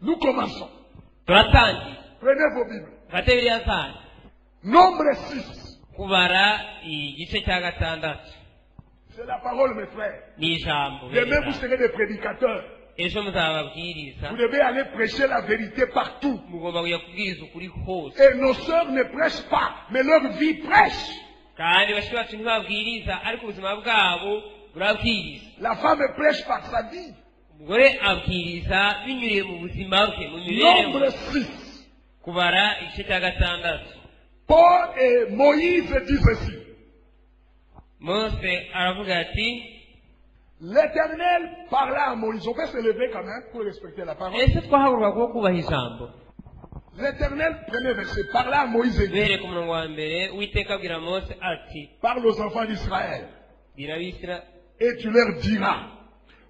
Nous commençons. Prenez vos Bibles. Nombre 6. C'est la parole, mes frères. Demain, vous serez des prédicateurs. Vous devez aller prêcher la vérité partout. Et nos sœurs ne prêchent pas, mais leur vie prêche. La femme prêche par sa vie. Nombre 6. Paul et Moïse disent ceci. L'Éternel parla à Moïse. On peut se lever quand même pour respecter la parole. L'Éternel, premier verset, parla à Moïse et dit, parle aux enfants d'Israël. Et tu leur diras,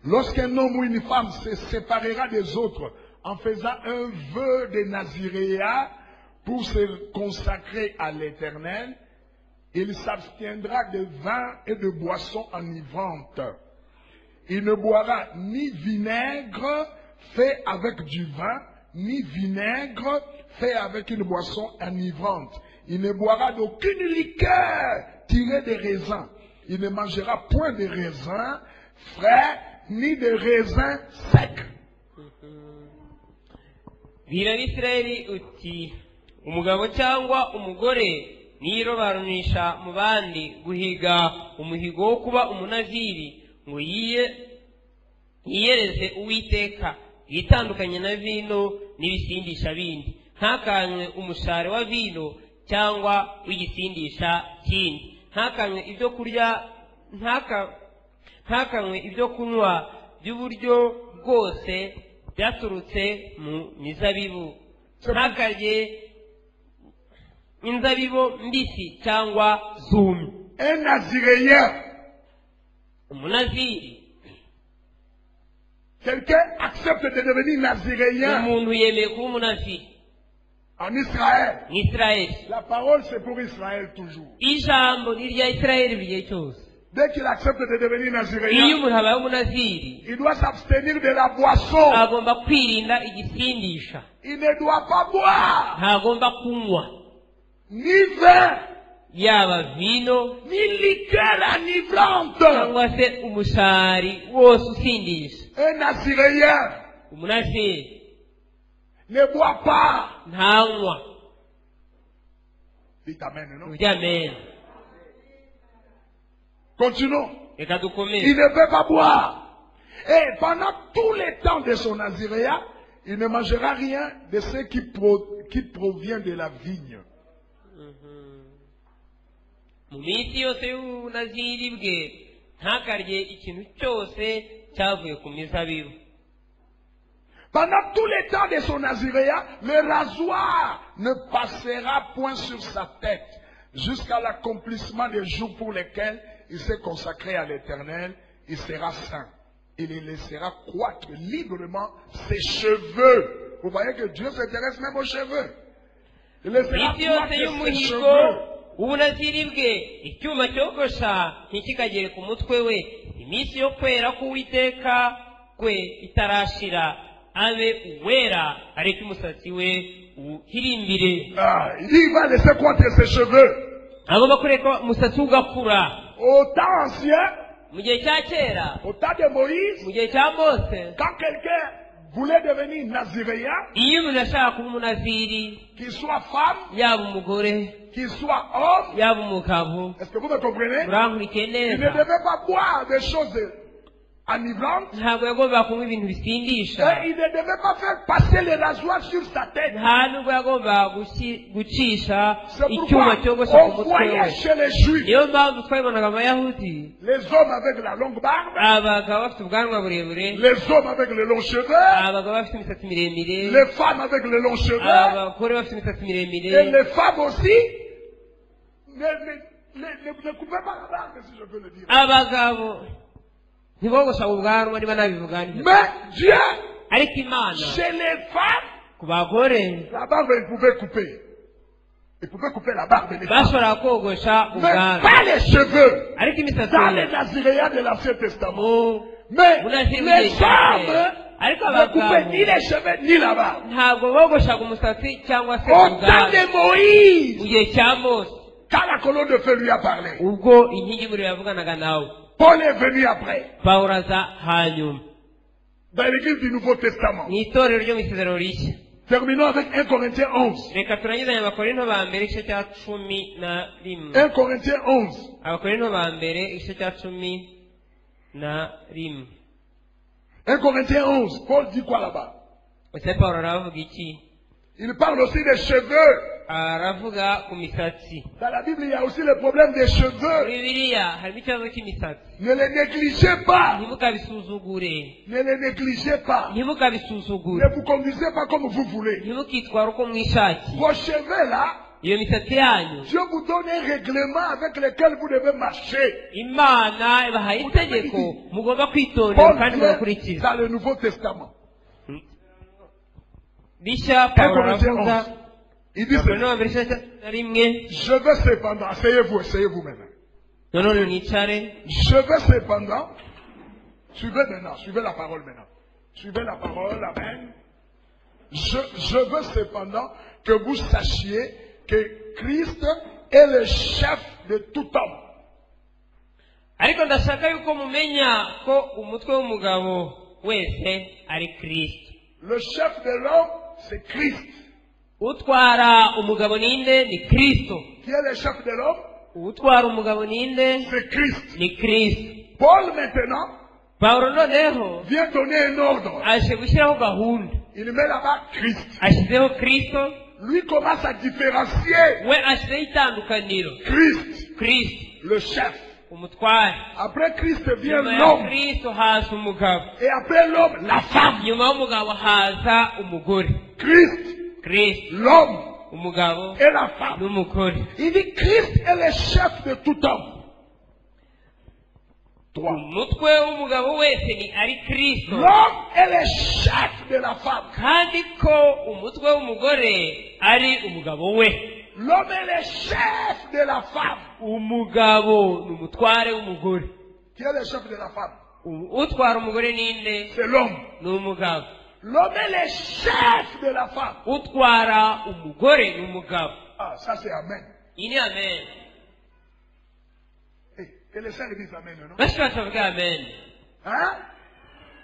lorsqu'un homme ou une femme se séparera des autres en faisant un vœu de naziréat pour se consacrer à l'Éternel, il s'abstiendra de vin et de boissons enivrantes. Il ne boira ni vinaigre fait avec du vin, ni vinaigre fait avec une boisson enivrante. Il ne boira d'aucune liqueur tirée des raisins. Il ne mangera point de raisins frais, ni de raisins secs. umugabo cyangwa umugore nirobarunisha mu bandi guhiga umuhigo wo kuba umunaziri ngo yiyereze Uwiteka yitandukanye na vino n'ibisindisha bindi, ntakanywe umushare wa vino cyangwa w'igisindisha kindi, ntakanywe ibyo kurya, ntakanywe ibyo kunywa by'uburyo bwose byaturutse mu mizabibu, ntakarye inzabibo mbisi cyangwa zumye. Un naziréen. Umunaziri. Quelqu'un accepte de devenir naziréen. Umuntu yemeye kuba umunaziri. En Israël. Israël. La parole c'est pour Israël toujours. Ijambo ni rya Israël bigiye cyose. Dès qu'il accepte de devenir naziréen, iyo umuntu abaye umunaziri, il doit s'abstenir de la boisson. Agomba kwirinda igisindisha. Il ne doit pas boire. Ntagomba kunywa ni vin, yaba vino, ni liqueur enivrante, cyangwa se umushari wose usindisha. Un naziréen, umunaziri, ne boit pas. Ntanywa. Dites amen, non? Amen. Continuons. Il ne peut pas boire. Et pendant tout le temps de son naziréat, il ne mangera rien de ce qui provient de la vigne. Mu minsi yose y'ubunaziri bwe ntakarye ikintu cyose cyavuye ku mizabibu. Pendant tout le temps de son naziréat, le rasoir ne passera point sur sa tête jusqu'à l'accomplissement des jours pour lesquels il s'est consacré à l'Éternel. Il sera saint. Il laissera croître librement ses cheveux. Vous voyez que Dieu s'intéresse même aux cheveux. Il laissera croître ses cheveux. Ubunaziri bwe icyuma cyogosha ntikikagere ku mutwe we, iminsi yo kwera k'Uwiteka kwe itarashira, abe uwera areke umusatsi we uhirimbire. Il va laisser croître ses cheveux. Agomba kureka umusatsi ugakura. Au temps ancien, mu gihe cya kera, au temps de Moïse, mu gihe cya Mose, quand quelqu'un voulait devenir naziréen, iyo umuntu ashaka kuba umunaziri, qu'il soit femme, yaba umugore, qu'il soit homme, yaba umugabo, est-ce que vous me comprenez? Urankurike neza. Il ne devait pas boire des choses enivrantes. Ntabwo yagomba kunywa ibintu bisindisha. Et il ne devait pas faire passer le rasoir sur sa tête. Nta nubwo yagomba gucisha C'est icyuma pourquoi cyogosha ku on mutwe voyait we. chez les Juifs Niyo mpamvu twabonaga Abayahudi, les hommes avec la longue barbe, abagabo bafite ubwanwa burebure, les hommes avec les longs cheveux, abagabo bafite imisatsi miremire, les femmes avec les longs cheveux, abagore bafite imisatsi et miremire, les femmes aussi ne coupaient pas la barbe, si je peux le dire. abagabo ntibogosha ubwanwa niba nabivuga nti. Mais Dieu, ariko Imana chez les femmes, ku bagore la barbe, il pouvait couper. Il pouvait couper la barbe des femmes. bashobora kogosha Mais ubwanwa, pas les cheveux. ariko imisatsi Dans les naziréens de l'Ancien Testament, Mais les femmes ne coupaient ni les cheveux ni la barbe. Au temps de Moïse, quand la colonne de feu lui a parlé, Paul est venu après. Dans l'église du Nouveau Testament. Terminons avec 1 Corinthiens 11. 1 Corinthiens 11. 1 Corinthiens 11. Paul dit quoi là-bas? Il parle aussi des cheveux. Dans la Bible, il y a aussi le problème des cheveux. Ne les négligez pas. Ne les négligez pas. Ne vous conduisez pas comme vous voulez. Vos cheveux là, Dieu vous donne un règlement avec lequel vous devez marcher. Paul est dans le Nouveau Testament. 1 Corinthiens 11. Il dit je veux cependant, essayez-vous maintenant. Je veux cependant, suivez la parole maintenant. Suivez la parole, amen. Je veux cependant que vous sachiez que Christ est le chef de tout homme. Le chef de l'homme, c'est Christ. Qui est le chef de l'homme? C'est Christ. Paul maintenant vient donner un ordre. Il met là-bas Christ. Lui commence à différencier Christ, le chef. Après Christ vient l'homme. Et après l'homme, la femme. Christ, l'homme et la femme. Il dit Christ est le chef de tout homme. L'homme est le chef de la femme. L'homme est le chef de la femme. Qui est le chef de la femme? C'est l'homme. L'homme est le chef de la femme. Ah, ça c'est amen. Hey, que les sœurs disent amen, non? Hein?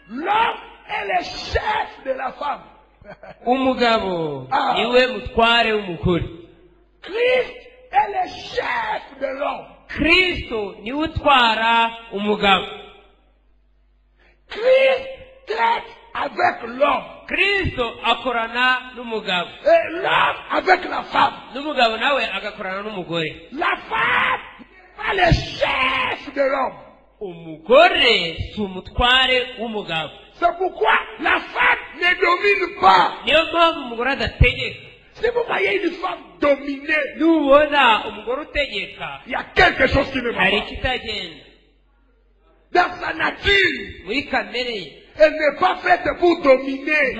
L'homme est le chef de la femme. Christ est le chef de l'homme. Christ traite avec l'homme. Et l'homme avec la femme. La femme n'est pas le chef de l'homme. C'est pourquoi la femme ne domine pas. Si vous voyez une femme dominée, il y a quelque chose qui ne va pas. Dans sa nature, elle n'est pas faite pour dominer.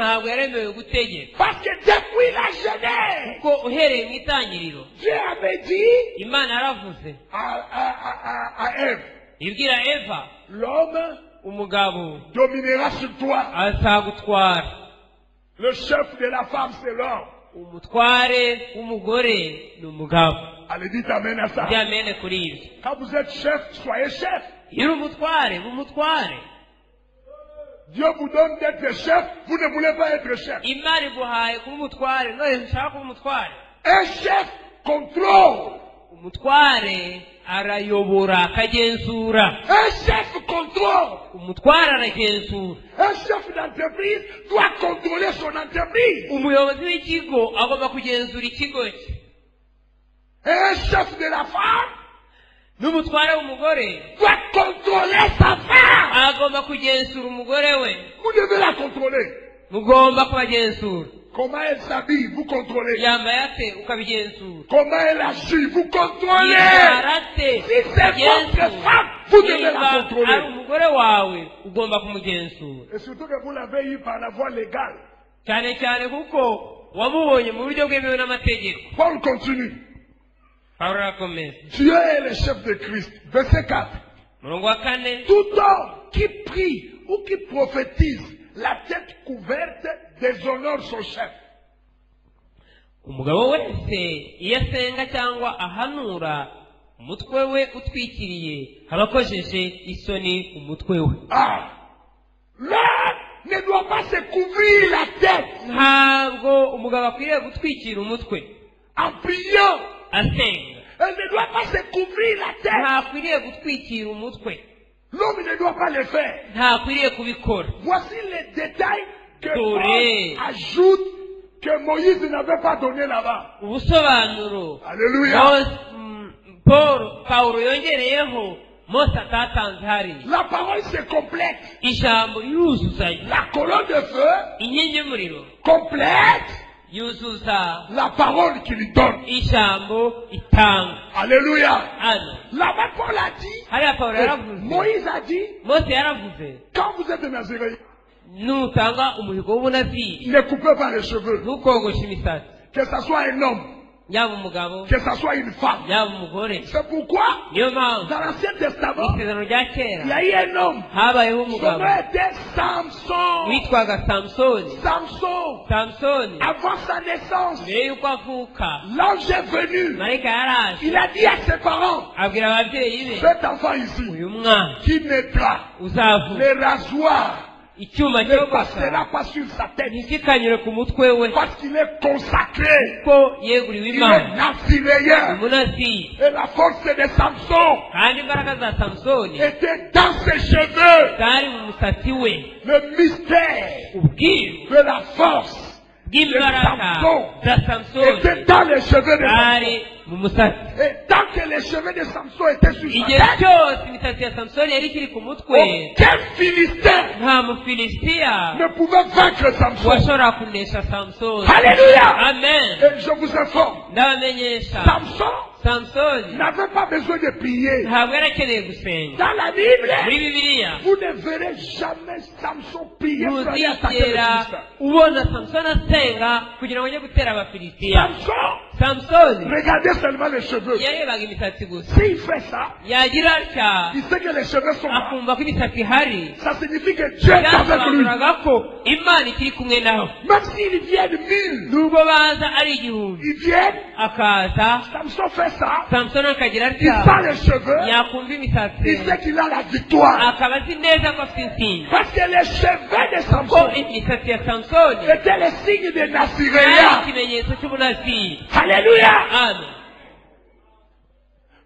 Parce que depuis la jeunesse, Dieu avait dit à Ève, l'homme dominera sur toi. Le chef de la femme, c'est l'homme. Allez, dites amen à ça. Quand vous êtes chef, soyez chef. Dieu vous donne d'être chef, vous ne voulez pas être chef. Un chef contrôle. Un chef contrôle. Un chef d'entreprise doit contrôler son entreprise. Et un chef de la femme doit contrôler sa femme. Vous devez la contrôler. Comment elle s'habille, vous contrôlez. Comment elle agit, vous contrôlez. Si c'est votre femme, vous devez la contrôler. Et surtout que vous l'avez eu par la voie légale. Paul continue. Dieu est le chef de Christ. Verset 4. Tout homme qui prie ou qui prophétise la tête couverte déshonore son chef. umugabo wese iyo asenga cyangwa ahanura umutwe we utwikiriye abakojeje isoni umutwe we. L'homme ne doit pas se couvrir la tête. Ntabwo umugabo akwiriye gutwikira umutwe en priant. asenga. Elle ne doit pas se couvrir la tête. Ntakwiriye gutwikira umutwe. L'homme ne doit pas le faire. Ntakwiriye kubikora. Voici les détails que Paul ajoute que Moïse n'avait pas donné là-bas. Ubusobanuro. Alléluia. Paulo yongereyeho Mose atatanze hari. La parole se complète. Ijambo yuzuzanya. La colonne de feu inkingi y'umuriro complète yuzuza la parole qu'il lui donne. Ijambo itanga. Alléluia. Amen. Là-bas Paul a dit, hariya Paulo yaravuze, Moïse a dit, Mose yaravuze, quand vous êtes naziré, nutanga umuhigo w'ubunaziri ne coupez pas les cheveux. ntukogoshe imisatsi. Que ça soit un homme, yaba umugabo, que ça soit une femme. yaba umugore. C'est pourquoi niyo mpamvu dans l'Ancien Testament, isezerano rya kera il y a eu un homme. habayeho Son umugabo nom était Samson. witwaga Samusoni. Samson, avant sa naissance, mbere y'uko avuka l'ange est venu. marayika yaraje Il a dit à ses parents, abwira ababyeyi be, cet enfant ici, uyu mwana qui naîtra, uzavuka le rasoir icyuma ne cyo passera gusa pas sur sa tête, ntikikanyure ku mutwe we, parce qu'il est consacré. ko yeguriwe Il est Imana, naziréen. umunaziri. Et la force de Samson kandi imbaraga za Samusoni était dans ses cheveux. zari mu musatsi we. Le mystère ubwiru de la force bw'imbaraga za était Samusoni dans les cheveux de zari Samson. mu musatsi. Et tant que les cheveux de Samson étaient sur igihe sa tête, cyose imisatsi ya Samusoni yari ikiri ku mutwe, aucun Philistin nta mufilisitiya ne pouvait vaincre Samson. washobora kunesha Samusoni. Alléluia. Amen. Et je vous informe, ndabamenyesha Samson Samusoni n'avait pas besoin de prier. ntabwo yari akeneye gusenga. Dans la Bible, muri Bibiliya vous ne verrez jamais Samson prier pour aller attaquer les ntuzigera Philistins. ubona Samusoni asenga kugira ngo ajye gutera abafilisitiya. Samson, Samusoni regardez seulement les cheveux. yarebaga imisatsi gusa. S'il fait ça, yagira atya il sait que les cheveux sont là. akumva ko imisatsi ihari, Ça signifie que Dieu est avec lui. byasobanuraga ko Imana ikiri kumwe nawe. Même s'ils viennent 1000, nubwo baza ari igihumbi, ils viennent, akaza Samson fait ça, Samusoni akagira il atya, sent les cheveux, yakumva imisatsi, il sait qu'il a la victoire. akaba azi neza ko afite intsinzi. Parce que les cheveux de ko Samson imisatsi ya Samusoni étaient les signes de ari Naziréen. ikimenyetso cy'ubunaziri. Alléluia. Amen.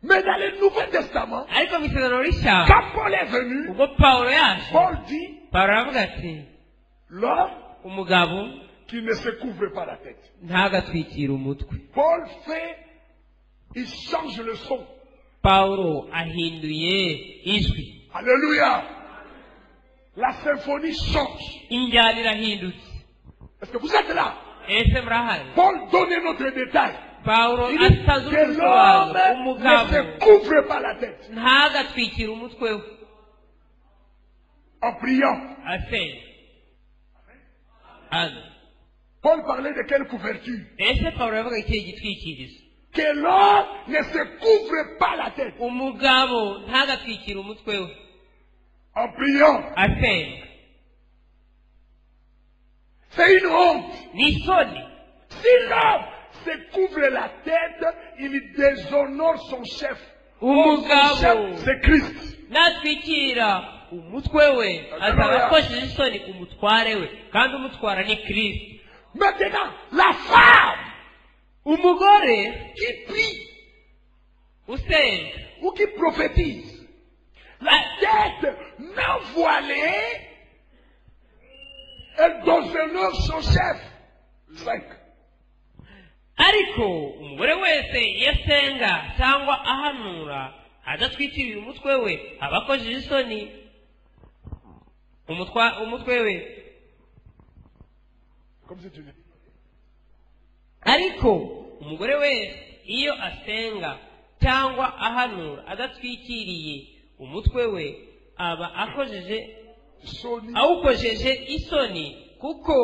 Mais dans le Nouveau Testament, ariko mu isezerano rishya, quand Paul est venu, ubwo Pawulo yaje, Paul dit, Pawulo aravuga ati l'homme umugabo qui ne se couvre pas la tête. ntagatwikire umutwe. Paul fait, il change le son. Pawulo ahinduye ijwi. Alléluia. La symphonie change. Injyana irahindutse. Est-ce que vous êtes là? ese murahari? Paul donne un autre détail. Pawulo Il dit atanze que ubusobanuro, l'homme umugabo ne se couvre pas la tête. ntagatwikire umutwe we En priant. asenga. Amen. Paul parlait de quelle couverture? ese Pawulo yavuga ikihe gitwikirizo? Que l'homme ne se couvre pas la tête. umugabo ntagatwikire umutwe we En priant. asenga. C'est une honte. ni isoni. Si l'homme se couvre la tête, il déshonore son chef. Son chef, umugabo c'est Christ. natwikira umutwe we azaba akojeje isoni umutware we, kandi umutwara ni Kristo. Maintenant, la femme umugore qui prie usenga ou qui prophétise, la tête non voilée, elle déshonore son chef. 5. ariko umugore wese iyo asenga cyangwa ahanura adatwikiriye umutwe we aba akojeje isoni umutwe we. ariko umugore wese iyo asenga cyangwa ahanura adatwikiriye umutwe we aba awukojeje isoni, kuko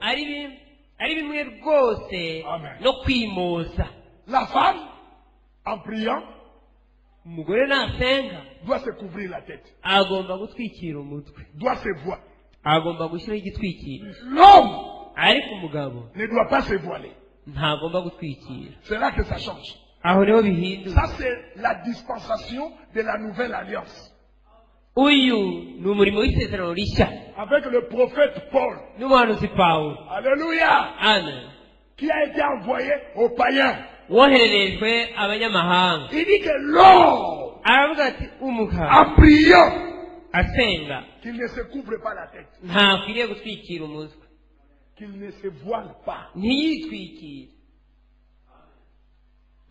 ari bimwe rwose no kwimoza. La femme, en priant, umugore nasenga doit se couvrir la tête, agomba gutwikira umutwe, doit se voiler. agomba gushyiraho igitwikiro. L'homme ariko umugabo ne doit pas se voiler. ntagomba gutwikira. C'est là que ça change. aho niho bihinduka. Ça, c'est la dispensation de la nouvelle alliance. uyu ni umurimo w'isezerano rishya Avec le prophète Paul. n'umuhanuzi Pawulo. Alléluia. amen. Qui a été envoyé aux païens. wohererejwe abanyamahanga. Il dit que l'homme, aravuga ati umugabo en priant, asenga qu'il ne se couvre pas la tête, ntakwiriye gutwikira umutwe, qu'il ne se voile pas. ntiyitwikire.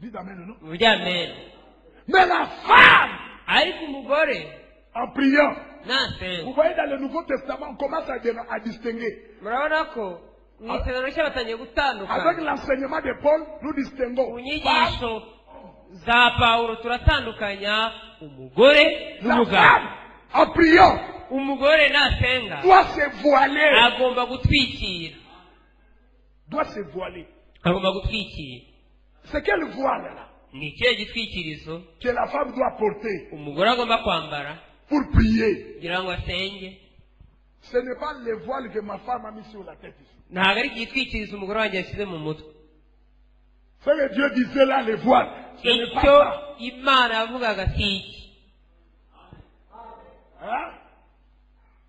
Dites amen, non? uburyo amen. Mais la femme, ariko umugore en priant, nasenga. vous voyez dans le Nouveau Testament, on commence à distinguer. murabona ko mu isezerano rishya batangiye Avec gutandukana. l'enseignement de Paul, nous distinguons. ku nyigisho za Pawulo turatandukanya umugore La n'umugabo. femme, en priant, umugore nasenga doit se voiler. agomba gutwikira. Doit se voiler. agomba gutwikira. C'est quel voile là ni ikihe gitwikirizo que la femme doit porter umugore agomba kwambara pour prier? kugira ngo asenge? Ce n'est pas le voile que ma femme a mis sur la tête ici. ntabwo ari igitwikirizo umugore wanjye yashyize mu mutwe. Ce que Dieu disait là, le voile, ce n'est pas icyo ça. imana yavugaga si iki. Hein?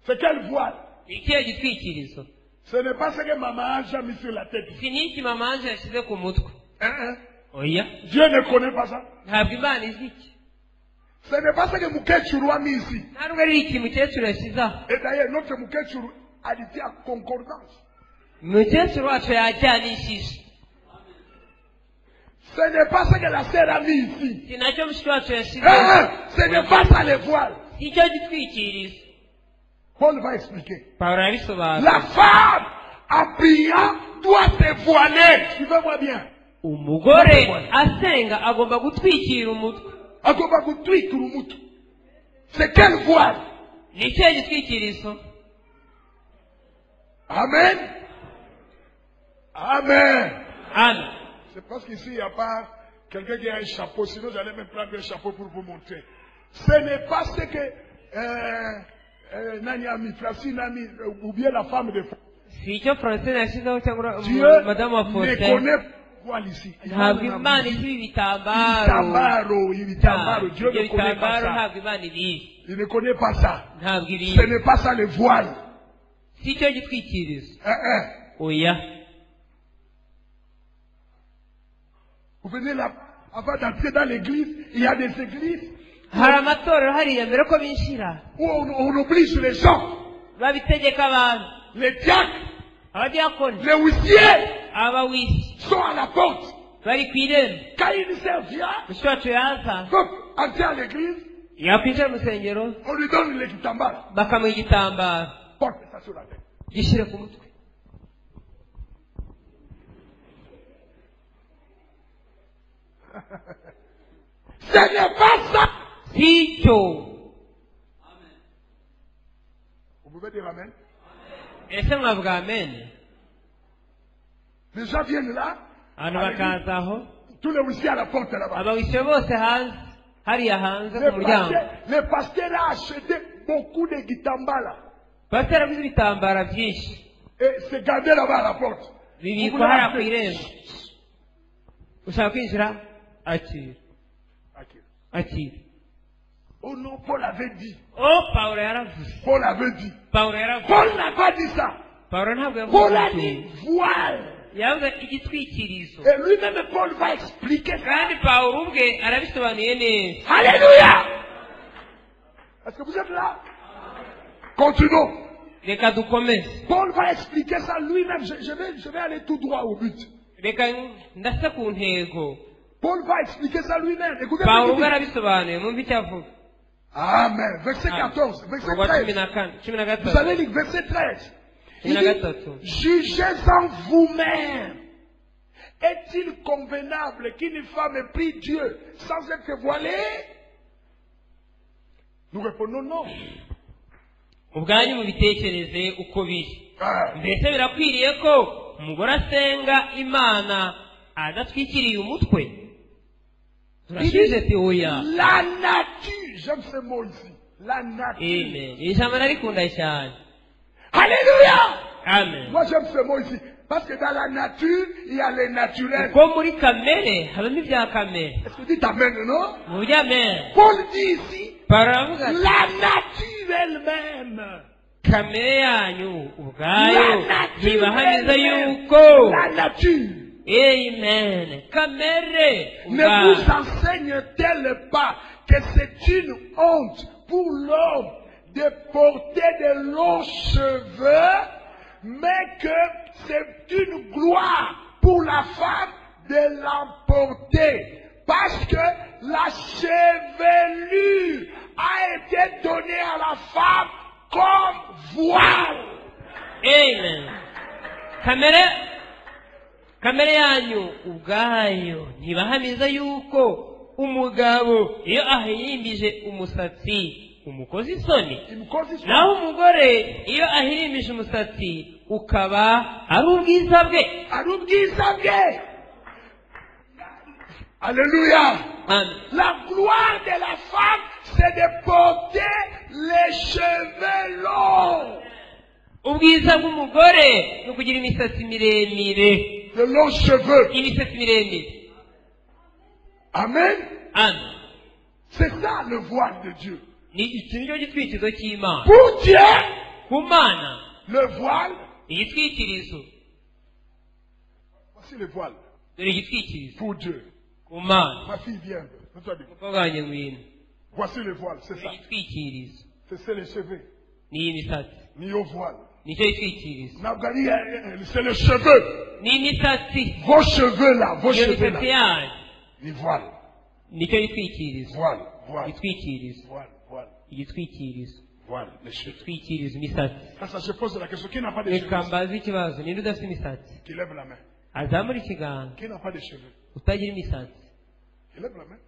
C'est quel voile? ni ikihe gitwikirizo? Ce n'est pas ce que maman a déjà mis sur la tête ici. si n'iki mama wanje yashyize ku mutwe. Hein? oya, Dieu ne connaît pas ça. ntabwo imana izi iki. Ce n'est pas ce que Mouketchuru a mis ici. ntabwo ari iki mukecuru yashyize aho. Et d'ailleurs, notre Mouketchuru a dit à concordance. umukecuru wacu yajyanishije. Ce n'est pas ce que la sœur a mis ici. si nacyo mushiki wacu yashyize. Hein? Ce n'est pas ça le voile. si icyo gitwikirizo. Paul va expliquer. pawulo arabisobanura. La femme, en priant, doit se voiler. Suivez-moi bien. umugore asenga agomba gutwikira umutwe. Agomba gutwikira umutwe. C'est quel voile? ni ikihe gitwikirizo? Amen. Amen. amen. C'est parce qu'ici, il n'y a pas quelqu'un qui a un chapeau. Sinon, j'allais même prendre un chapeau pour vous montrer. Ce n'est pas ce que Nani a mis, Francine a mis, ou bien la femme de si icyo francine yashyizeho cyangwa Dieu madamu wa ne faustin. connaît voile ici. ntabwo imana izi ibitambaro. Ibitambaro. Dieu ibyo ne connaît pas bitambaro ça. ntabwo imana ibizi. Il ne connaît pas ça. ntabwo Ce ibizi. n'est pas ça le voile. si icyo gitwikirizo. Hein. oya. Vous venez là, avant d'entrer dans l'église, il y a des églises hari amatorero hariya mbere ko binjira où on oblige les gens, babitegeka abantu. les diacres, abadiyakoni, les huissiers abawisi sont à la porte. bari ku irembo. Quand une sœur vient, mushiki wacu yaza donc entrer à l'église, yakwinjira mu rusengero on lui donne le kitambara. bakamuha igitambaro Porte ça sur la tête. gishyire ku mutwe. Ce n'est pas ça. si cyo. Vous pouvez dire amen. ese mwavuga amen? Les gens viennent là, abantu bakaza aho tous les huissiers à la porte là-bas. abawisi bose hanze hariya hanze ku muryango. Le pasteur a acheté beaucoup de kitambara pasiteri aguze ibitambaro byinshi et c'est gardé là-bas à la porte. bibikwa hariya ku irembo. ushaka kwinjira akira akira. Oh non, Paul avait dit. pawulo yaravuze. Paul avait dit. pawulo yaravuze. Paul n'a pas dit ça. pawulo ntabwo Paul a yavuze dit voile. yavuze igitwikirizo. Et lui-même, Paul va expliquer ça. kandi pawulo ubwe arabisobanuye neza. Alléluia. Est-ce que vous êtes là? Continuons. reka dukomeze. Paul va expliquer ça lui-même. Je vais aller tout droit au but. reka ndase ku ntego. Paul va expliquer ça lui-même. Écoutez pawulo ce ubwe qu'il dit. arabisobanuye mwumve icyo avuga. Amen. Verset 14. Verset 13. Vous allez lire verset 13. Il dit, jugez-en vous-même. Est-il convenable qu'une femme prie Dieu sans être voilée? Nous répondons non. ubwanyu mubitekereze uko biri. mbese birakwiriye ko umugore asenga imana adatwikiriye umutwe? Il dit, la nature, j'aime ce mot ici, la nature. Alléluia! Amen. Moi j'aime ce mot ici, parce que dans la nature, il y a les naturels. Est-ce que tu dis amen, non? Paul dit ici, la nature elle-même. La nature. Amen. Ne vous enseigne-t-elle pas que c'est une honte pour l'homme de porter de longs cheveux, mais que c'est une gloire pour la femme de l'emporter, parce que la chevelure a été donnée à la femme comme voile. Amen. Kamere yanyu ubwayo ntibahamiza yuko umugabo iyo ahirimbije umusatsi umukozi isoni, naho umugore iyo ahirimbije umusatsi ukaba ari ubwiza bwe. Alléluia. La gloire de la femme, c'est de porter les cheveux longs. Ubwiza bw'umugore ni ukugira imisatsi miremire. De longs cheveux. Imisatsi miremire. Amen. Amen. C'est ça le voile de Dieu. Ni ikintu gitwikirizo cy'Imana. Pour Dieu, ku Mana, le voile, igitwikirizo. Voici le voile. Dore igitwikirizo. Pour Dieu. Ku Mana. Ma fille vient. Mukobwanjye ngwino. Voici le voile, c'est ça. Igitwikirizo. C'est les cheveux. Ni imisatsi. Ni au voile. Nicyo gitwikirizo. C'est les cheveux. Ni imisatsi. Vos cheveux là, vos cheveux là. Ni voile. Nicyo gitwikirizo. Voile, voile. Igitwikirizo. Voile, voile. Igitwikirizo. Voile, les cheveux. Igitwikirizo imisatsi. Ça, je pose la question. Qui n'a pas de cheveux? Reka mbaze ikibazo. Ninde udafite imisatsi? Qui lève la main. Azamura ikiganza. Qui n'a pas de cheveux? Utagira imisatsi. Qui lève la main.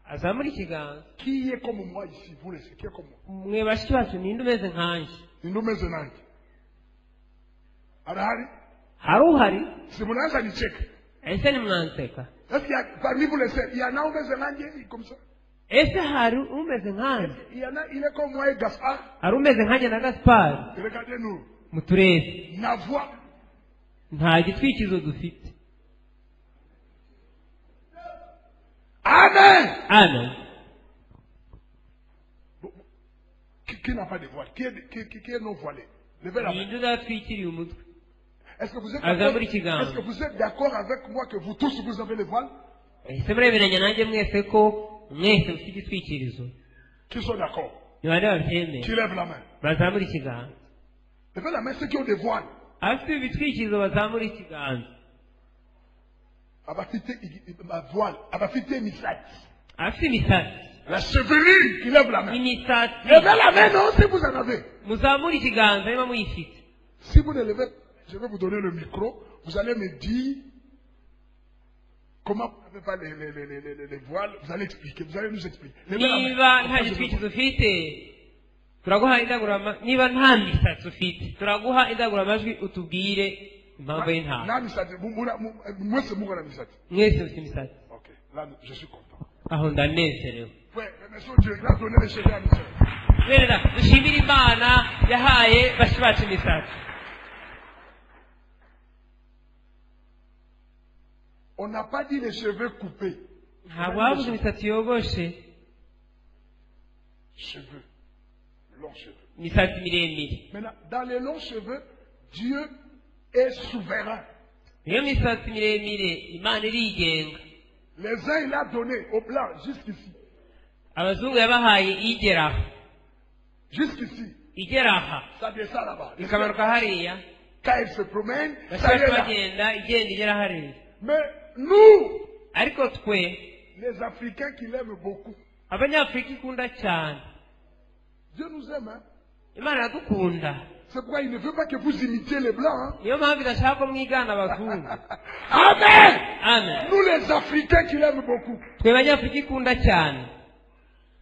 Azamura ikiganza. Qui est comme moi ici? Vous laissez. Qui est comme moi? Mwe bashiki bacu ninde umeze nkanjye? Ninde umeze nanjye? Arahari? Hari uhari? Si mnaanza nicheke. Ese nimwanseka. Est-ce qu'il y a parmi vous les sœurs, il y en a umeze nanjye comme ça? Ese hari umeze nkanjye? Il y en a, il est comme moi et Gaspard. Hari umeze nkanjye na Gaspard? Regardez-nous. Muturebe. Na voix. Nta gitwikirizo dufite. Amen. Amen. Qui n'a pas de voile? Qui est non voilé? Levez la main. Est-ce que vous êtes d'accord avec moi que vous tous vous avez le voile? Qui sont d'accord? Qui lève la main? Levez la main ceux qui ont des voiles. Voile. La chevelure qui lève la main. Levez la main, non, si vous en avez. Si vous ne levez, je vais vous donner le micro. Vous allez me dire comment vous n'avez pas les voiles. Vous allez expliquer. Vous allez nous expliquer. Levez la main. Ok, là je suis content. Ouais, merci Dieu, il a donné les cheveux à mes soeurs. On n'a pas dit les cheveux coupés. Cheveux. Longs cheveux. Maintenant, dans les longs cheveux, Dieu est souverain. Les uns, il a donné au blanc jusqu'ici. Jusqu'ici. Ça descend là-bas. Quand il se promène, ça est là. Mais nous, les Africains qui l'aiment beaucoup, Dieu nous aime. Hein? C'est pourquoi il ne veut pas que vous imitiez les blancs. Hein? Amen. Amen. Nous les Africains qui l'aiment beaucoup.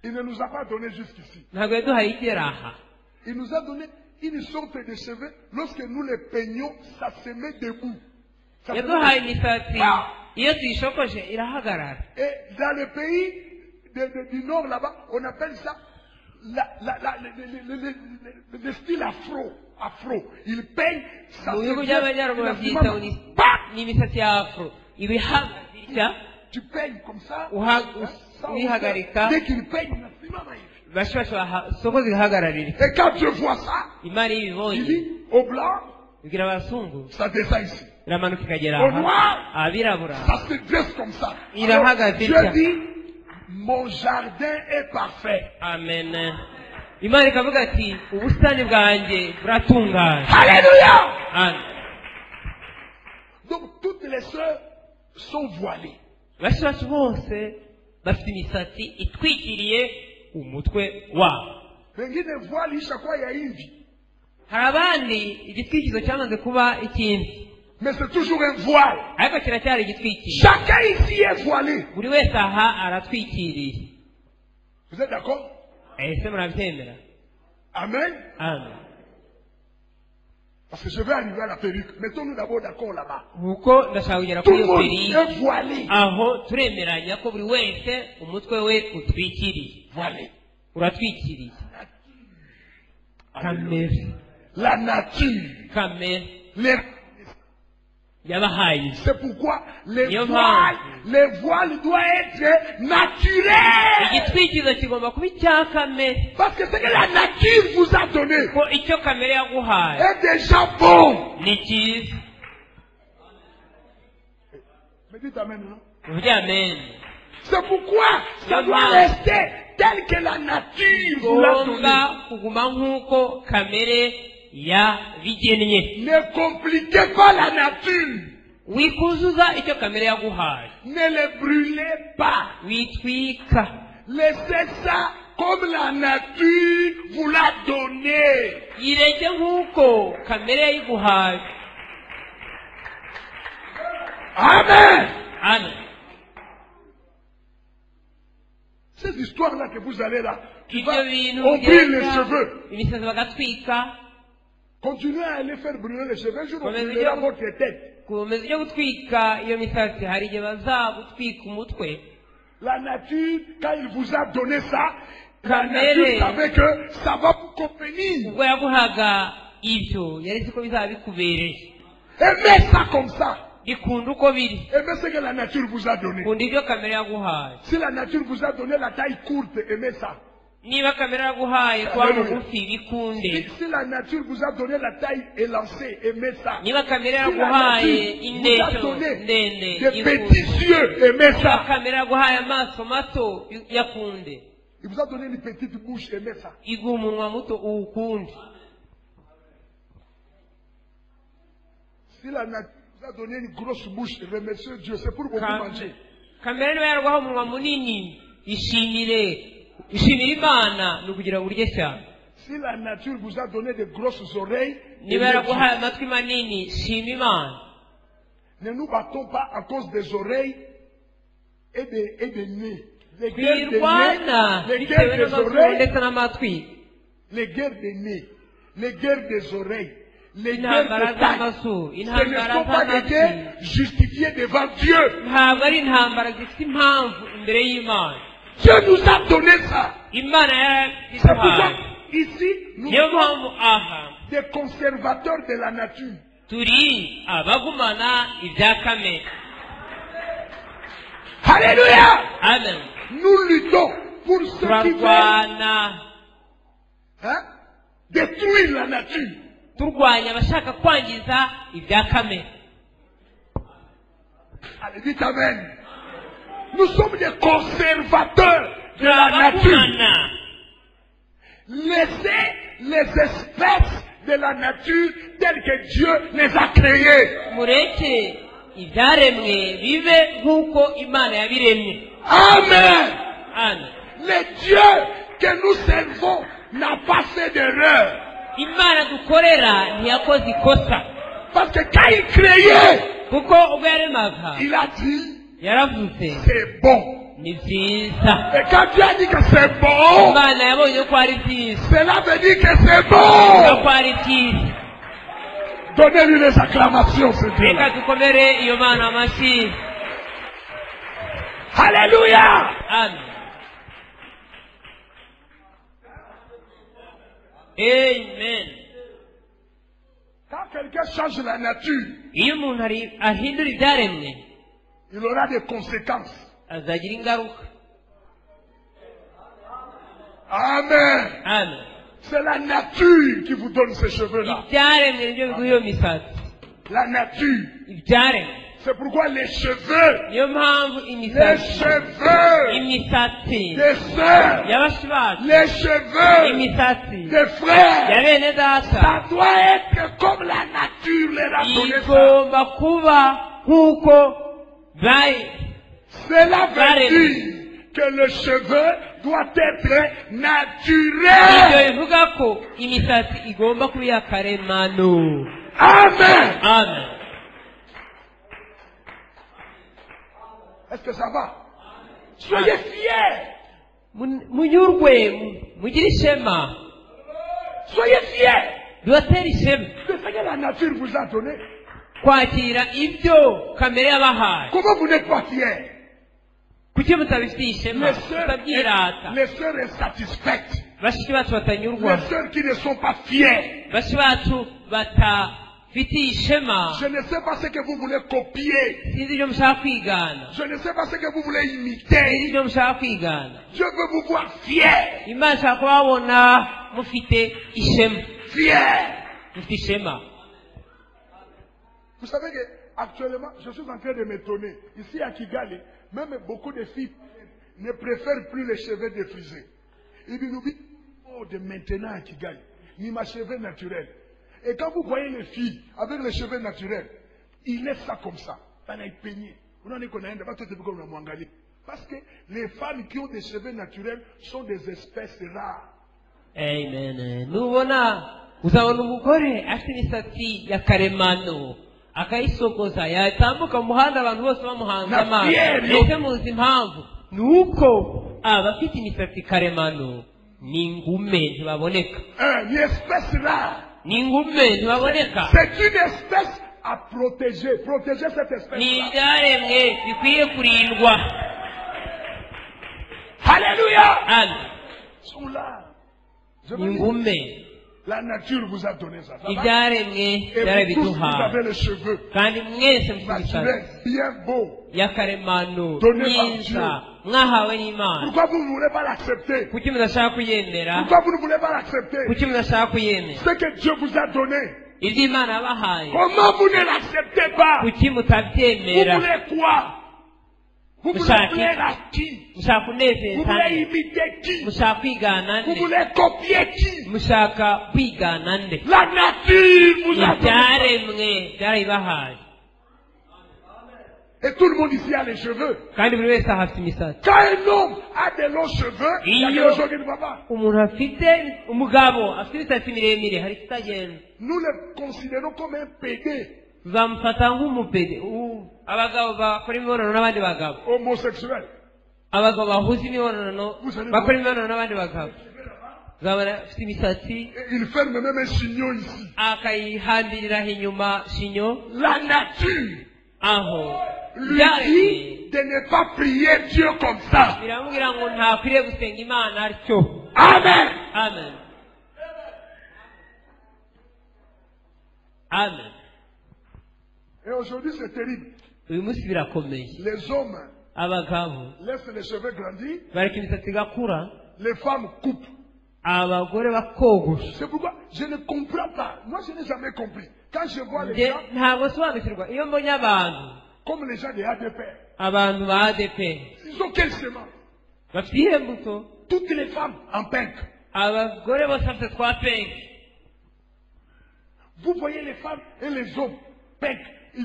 Il ne nous a pas donné jusqu'ici. Il nous a donné une sorte de cheveux. Lorsque nous les peignons, ça se met debout. Ça se met debout. iyo tuyishokoje irahagarara. Et dans le pays du nord là-bas, on appelle ça le style afro. Il peigne ça. Tu peignes comme ça. Dès qu'il peigne, et quand tu vois ça, il dit au blanc, ça descend ici. Au noir, ça se dresse comme ça. Dieu dit, mon jardin est parfait. Amen. Imana ikavuga ati ubusitani bwanjye buratunganye. Alléluia. Donc toutes les sœurs sont voilées. Bashashu bose bafite imisatsi itwikiriye umutwe wabo. Wengine voile ishakuwa ya hivi. Hari abandi igitwikizo cyamaze kuba ikindi. Mais c'est toujours un voile. Ariko kiracyari igitwikiriye. Chacun ici est voilé. Buri wese aha aratwikiriye. Vous êtes d'accord? Amen. Amen. Parce que je vais arriver à la perruque. Mettons-nous d'abord d'accord là-bas. Tout le monde est voilé. Voilé. La nature. C'est pourquoi les voiles doivent être naturels. Parce que ce que la nature vous a donné est déjà bon. Mais dites amen, non? C'est pourquoi ça doit rester tel que la nature vous l'a donné. Ne compliquez pas la nature. Ne le brûlez pas. Laissez ça comme la nature vous l'a donné. Amen. Amen. Cette histoire-là que vous allez là, qui va ouvrir les cheveux. Continuez à aller faire brûler les cheveux, je vous brûlera votre tête. La nature, quand il vous a donné ça, la nature savait que ça va vous convenir. Aimez ça comme ça. Aimez ce que la nature vous a donné. Si la nature vous a donné la taille courte, aimez ça. Si la nature vous a donné la taille élancée, aimez ça. Si la nature vous a donné des petits yeux, aimez ça. Il vous a donné une petite bouche, aimez ça. Si la nature vous a donné une grosse bouche, remerciez Dieu, c'est pour beaucoup manger. Si la nature vous a donné de grosses oreilles, ne nous battons pas à cause des oreilles et des nez. Les guerres des nez, les guerres des oreilles, les guerres des nez, les guerres des oreilles, les guerres de taille. Ce ne sont pas des guerres justifiées devant Dieu. Dieu nous a donné ça. C'est pourquoi ici, nous sommes des conservateurs de la nature. Alléluia. Amen. Nous luttons pour ceux qui veulent détruire la nature. Allez, dites amen. Nous sommes des conservateurs de la nature. Laissez les espèces de la nature telles que Dieu les a créées. Amen. Le Dieu que nous servons n'a pas fait d'erreur. Parce que quand il créait, il a dit c'est bon. Et quand Dieu a dit que c'est bon, cela veut dire que c'est bon. Donnez-lui les acclamations, ce Dieu. Alléluia. Amen. Amen. Quand quelqu'un change la nature, Iyo umuntu ahindura ibyaremwe, il aura des conséquences. azagira ingaruka. Amen. Amen. C'est la nature qui vous donne ces cheveux-là. Ibyaremwe nibyo biguha iyo misatsi. La nature. Ibyaremwe. C'est pourquoi les cheveux, niyo mpamvu les imisatsi, cheveux imisatsi des sœurs, y'abashiki bacu, les cheveux imisatsi des frères, ya bene data, ça doit être comme la nature les a donné ça. igomba kuba nk'uko bari. Cela veut dire que le cheveu doit être Ibyo naturel. bivuga ko imisatsi igomba kuba iya karemano. Amen. Amen. Est-ce que ça va? Soyez fiers. Munyurwe, mugire ishema, Soyez fiers dubatera ishema de ce que la nature vous a donné. kwakira ibyo kamere yabahaye. Comment vous n'êtes pas fiers? Kuki mutabifitiye ishema, mutabyirata? Les sœurs insatisfaites, bashiki bacu batanyurwa, les sœurs qui ne sont pas fiers. bashiki bacu batafitiye ishema, Je ne sais pas ce que vous voulez copier. sinzi ibyo mushaka kwigana, Je ne sais pas ce que vous voulez sinzi imiter. ibyo mushaka kwigana. Je veux vous voir fiers. Imana ishaka kubabona mufite ishema, Fiers. mufite ishema. Vous savez que actuellement, je suis en train de m'étonner. Ici à Kigali, même beaucoup de filles ne préfèrent plus les cheveux défrisés. Ils nous disent, oh, de maintenant à Kigali, ni ma cheveux naturels. Et quand vous voyez les filles avec les cheveux naturels, ils laissent ça comme ça. Dans les peignés. Parce que les femmes qui ont des cheveux naturels sont des espèces rares. Amen. Nubona uzabona umugore afite imisatsi ya karemano akayisokoza yatambuka mu muhanda abantu bose bamuhanze amaso. Ese muzi impamvu? Ni uko abafite imisatsi karemano ni ingume ntibaboneka. Ni espèce rare. Ni ingume ntibaboneka. C'est une espèce à protéger. Protéger cette espèce. Ni ibyaremwe bikwiye kurindwa. Alléluia. Amen. Ils sont là. Ni ingume. La nature vous a donné ça. Ibyaremwe Et vous tous, vous byarabiduhaye. avez les cheveux Kandi mwese mufite imisatsi naturels, bien beaux. ya karemano Donné par myiza mwahawe n'Imana. Pourquoi vous ne voulez pas l'accepter? Kuki mudashaka kuyemera? Pourquoi vous ne voulez pas l'accepter? Kuki mudashaka kuyemera Ce que Dieu vous a donné, ibyo Imana yabahaye? comment vous ne l'acceptez pas? Kuki Vous mutabyemera? voulez quoi? Vous voulez Mushaka plaire à qui? mushaka Vous kunezeza voulez nde? imiter qui? Mushaka kwigana Vous nde? voulez copier qui? Mushaka kwigana nde? La nature vous a donné. Ibyaremwe byarabibahaye. Et tout le monde ici a les cheveux. Kandi buri wese ahafite imisatsi. Quand un homme a de longs cheveux, il y a quelque chose qui ne va pas. Umuntu afite umugabo afite imisatsi miremire hari ikitagenda. Nous le considérons comme un pédé Uzamufata nk'umupede. Abagabo bakora imibonano n'abandi bagabo. homosexuel. Abagabo bahuza imibonano bakora imibonano n'abandi bagabo. Uzabona afite imisatsi Et il ferme même un chignon ici. akayihambirira inyuma shinyo. La nature Aho lui dit de ne pas prier Dieu comme ça. biramubwira ngo ntakwiriye gusenga Imana atyo. Amen. Amen. Amen. Et aujourd'hui c'est terrible. Uyu munsi birakomeye. Les hommes Abagabo laissent les cheveux grandir, bareka imisatsi igakura, les femmes coupent. abagore bakogosha. C'est pourquoi je ne comprends pas. Moi je n'ai jamais compris. Quand je vois les Nge gens ntabwo sobanukirwa iyo mbonye abantu comme les gens des ADP, abantu ba ADP ils ont quelle semence? bafite ihe mbuto. Toutes les femmes en pink. Abagore bose bafite twa penke. Vous voyez les femmes et les hommes pink.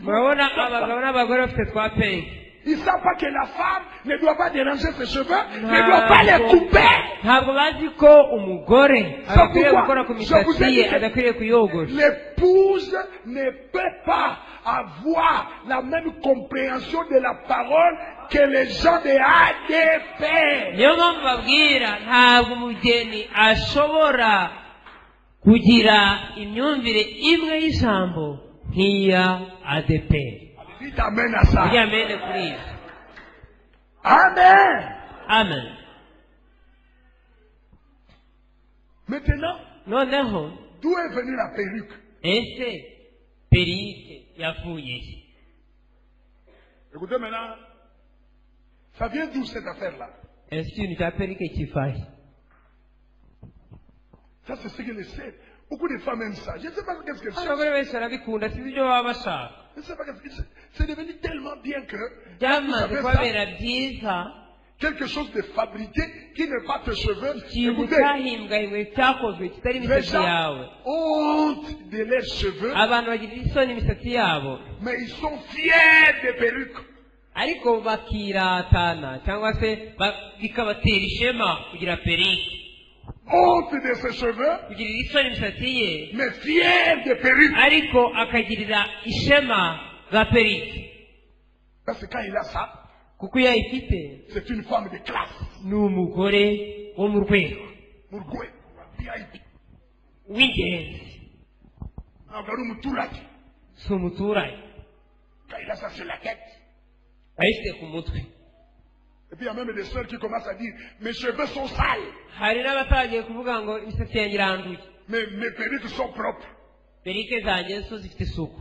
Murabona abagabo n'abagore bafite twa penke. Ils ne savent pas que la femme ne doit pas déranger ses cheveux, ne doit pas les couper. Ntabwo bazi ko umugore adakwiriye gukora ku misatsi ye, adakwiriye kuyogosha. L'épouse ne peut pas avoir la même compréhension de la parole que les gens de ADP. Niyo mpamvu babwira ntabwo umugeni ashobora kugira imyumvire imwe y'ijambo nk'iya ADP. Dites amen à ça. Ujye amene kuri ibyo. Amen. Amen. Maintenant, Noneho d'où est venue la perruque? ese perike yavuye he? Écoutez maintenant, ça vient d'où cette affaire-là? Ese ikintu cya perike kiva he? Ça, c'est ce que les sait. Beaucoup de femmes aiment ça. Je ne sais pas qu'est-ce qu'elles cherchent. Abagore benshi barabikunda sinzi ibyo baba bashaka. Je ne sais pas qu'est-ce que c'est devenu tellement bien que byamaze kubabera byiza quelque chose de fabriqué qui n'est pas tes cheveux. ikintu Écoutez, cyahimbwahimbwe cyakozwe kitari les imisatsi gens yawe. ont honte de leurs cheveux, Abantu bagirira isoni imisatsi yabo mais ils sont fiers des perruques. ariko bakiratana cyangwa se bikabatera ishema kugira perike, Honte de ses cheveux, kugirira isoni imisatsi ye, mais fiers des perruques. ariko akagirira ishema za perike. Parce que quand il a ça, Kuko iyo ayifite c'est une femme de classe. ni umugore wo mu rwego Murgwe, VIP. w'ingenzi, Agaru Muturaki. si umuturage. Quand il a ça sur la tête. ayifite ku mutwe. Et puis il y a même des soeurs qui commencent à dire, mes cheveux sont sales, Hari n'abatangiye kuvuga ngo imisatsi yanjye iranduye, mais mes perruques sont propres. perike zanjye zo zifite isuku.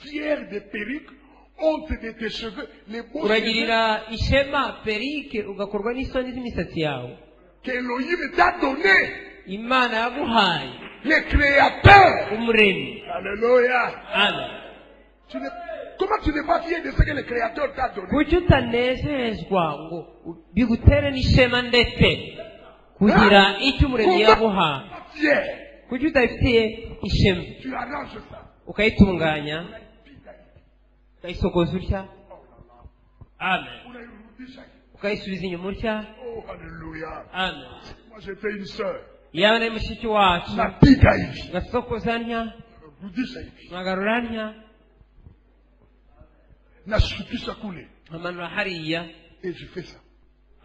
Fier des perruques, honte de tes cheveux, les beaux cheveux Uragirira ishema perike ugakorwa n'isoni z'imisatsi yawe. qu'Elohim t'a donné, Imana yaguhaye, le Créateur. umuremyi. Alléluia. Amen. Comment tu n'es pas fier de ce que le Créateur t'a donné? Kuki utanezezwa ngo bigutere n'ishema ndetse kugira icyo umuremyi yaguhaye? Fier. Kuki utabifitiye ishema Tu arranges ça. ukayitunganya ukayisokoza utya? Amen. Ukayisubiza inyuma utya? Oh, alléluia. Amen. Moi, j'étais une sœur. Yaba ari mushiki wacu Napiga hivi. ngasokoza ntya, Rudisha hivi. nkagarura ntya, Nashukisha kule. nkamanura hariya, Et je fais ça.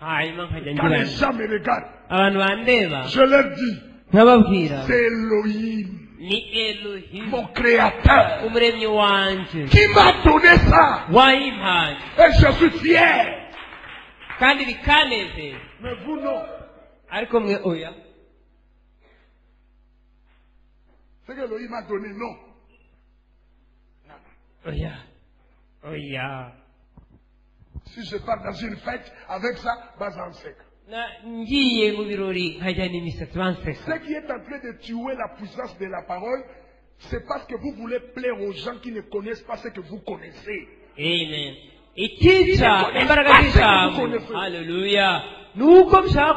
hanyuma nkajya Quand les ngira gens me regardent, abantu bandeba je leur dis, nkababwira c'est Elohim, ni Elohim, mon Créateur, umuremyi wanje qui m'a donné ça. wayimpaye, Et je suis fier. kandi bikanezeza. Mais vous non. Ariko mwe oya, Ce que Elohim m'a donné, non. oya, oya. Si je pars dans une fête avec ça, bas en sec. Ngiye mu birori nkajya n'imisatsi banseka. Ce qui est en train de tuer la puissance de la parole, c'est parce que vous voulez plaire aux gens qui ne connaissent pas ce que vous connaissez. Amen. Ikica imbaraga z'ijambo, haleluya, nuko mushaka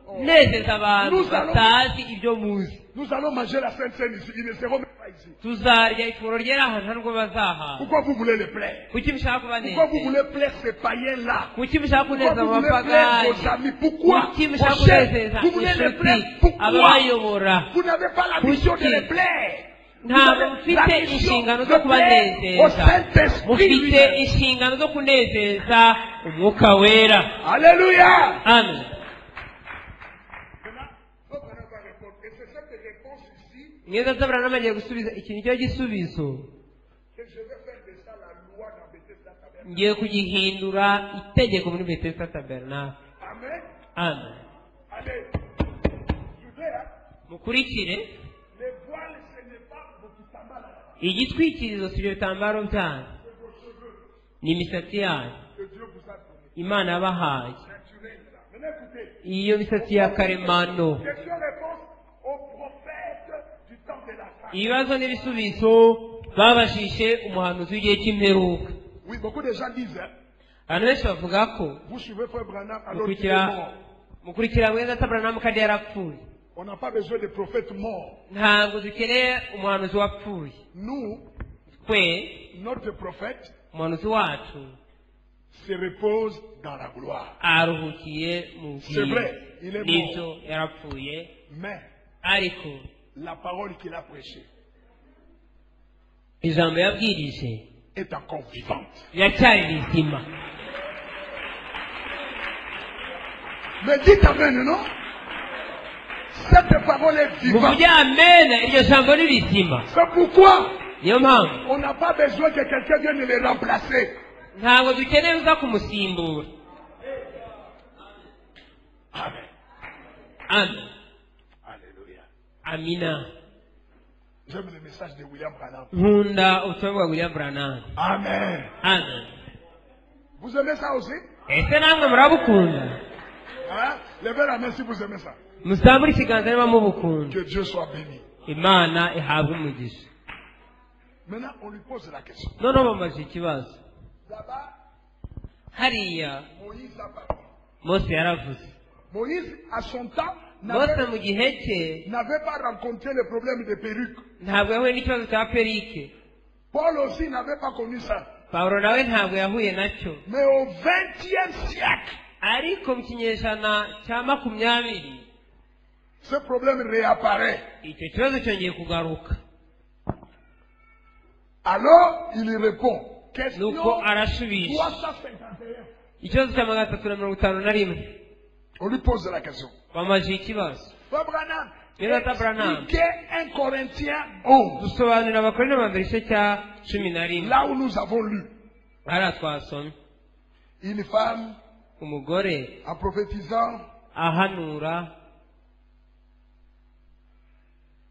kunezeza abantu batazi ibyo muzi. Nous allons manger la Sainte Seine ici, ils ne seront même pas ici. Tuzarya ifunguro ryera ahantu ntabwo bazaha. Pourquoi vous voulez les plaire? Kuki mushaka Pourquoi vous kubanezeza? voulez plaire ces païens-là? Kuki mushaka Pourquoi kunezeza vous voulez plaire abapagani? vos amis? Pourquoi? Kuki Vos mushaka chefs, kunezeza vous voulez les plaire? inshuti Pourquoi? ababayobora? Vous n'avez pas la mission de les plaire. Ntabwo mufite inshingano zo kubanezeza, mufite inshingano zo kunezeza umwuka wera. Alléluia. Amen. Neza Abrahamu agiye gusubiza iki nicyo gisubizo. Ngiye kugihindura itegeko muri Bethesda Tabernacle. Amen. Mukurikire. Igitwikirizo si ibyo bitambaro byanyu, ni imisatsi yanyu Imana yabahaye. Iyo misatsi ya karemano. Ibibazo n'ibisubizo babajishe umuhanuzi w'igihe cy'imperuka. Abantu benshi bavuga ko mukurikira mweza Abrahamu kandi yarapfuye. On n'a pas besoin de prophètes morts. Ntabwo dukeneye umuhanuzi wapfuye. Nous, notre prophète, umuhanuzi wacu se repose dans la gloire. aruhukiye mu C'est vrai, il est n'ibyo mort. yarapfuye, Mais ariko la parole qu'il a prêchée ijambo yabwirije est encore vivante. riracyari rizima. Mais dites amen, non? Cette parole est vivante. Muvuge amen, iryo jambo ni rizima. C'est pourquoi On n'a pas besoin que quelqu'un vienne les remplacer. ntabwo dukeneye uza kumusimbura. Amen. Amen. Alléluia. Amina. J'aime le message de William Branham. Nkunda ubutumwa bwa William Branham. Amen. Amen. Vous aimez ça aussi? Ese namwe murabukunda? Hein? Levez la main si vous aimez ça. Musambure ikiganza niba mubukunda. Que Dieu soit béni. Imana ihabwe umugisha. Maintenant, on lui pose la question. Noneho bamaze ikibazo. Là-bas, hariya Moïse a parlé. Mose yaravuze. Moïse, à son temps, Mose mu gihe cye n'avait pas rencontré le problème des perruques. ntabwo yahuye n'ikibazo cya perike. Paul aussi n'avait pas connu ça. Pawulo nawe ntabwo yahuye nacyo. Mais au XXe siècle, ariko mu kinyejana cya 20 ce problème réapparaît. icyo kibazo cyongeye kugaruka. Alors, il y répond. Question nuko arasubisha 351. ikibazo cya 351. On lui pose la question. bamaze ikibazo. Frère Branham, Branham expliquez 1 Corinthiens 11. dusobanurira abakorinto ba mbere igice cya 11. Là où nous avons lu. hariya twasomye Une femme, umugore en prophétisant, ahanura.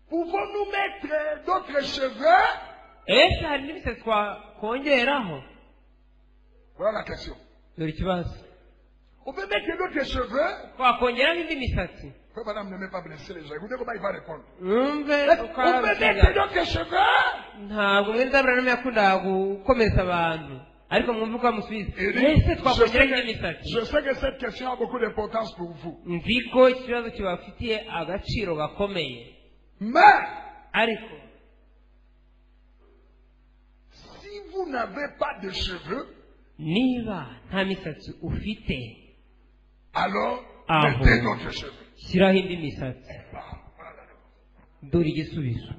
pouvons-nous mettre d'autres cheveux? ese hari n'imisatsi twakongeraho? Voilà la question. dore ikibazo. On peut mettre d'autres cheveux? twakongeraho indi misatsi? Frère Madame ne met pas blesser les gens. Écoutez comment il va répondre. mwumve On uko peut mettre arabisubiza. d'autres cheveux? ntabwo mwene Aburahamu yakundaga gukomeza abantu, ariko mwumve uko amusubiza. Il dit, ese twakongeraho indi misatsi? je sais que cette question a beaucoup d'importance pour vous. nzi ko ikibazo kibafitiye agaciro gakomeye, Mais, ariko si vous n'avez pas de cheveux, niba nta misatsi ufite, alors aho mettez d'autres cheveux. shyiraho indi misatsi. Voilà la réponse. dore igisubizo.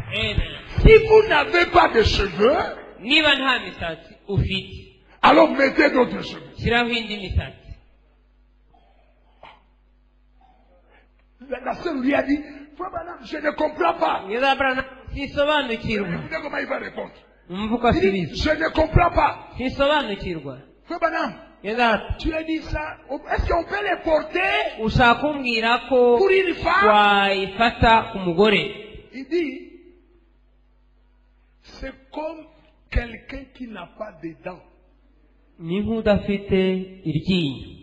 Amen. Si vous n'avez pas de cheveux, niba nta misatsi ufite, alors mettez d'autres cheveux. shyiraho indi misatsi. La sœur lui a dit, Frère Branham, je ne comprends pas. mwene Aburahamu sinsobanukirwa. Écoutez comment il va répondre. mwumve uko Il dit, asubiza. je ne comprends pas. sinsobanukirwa. Frère Branham, mwene Data, tu as dit ça. Est-ce qu'on peut les porter ushaka kumbwira ko pour une femme? wayifata ku mugore? Il dit, c'est comme quelqu'un qui n'a pas de dents. ni nk'udafite iryinyo.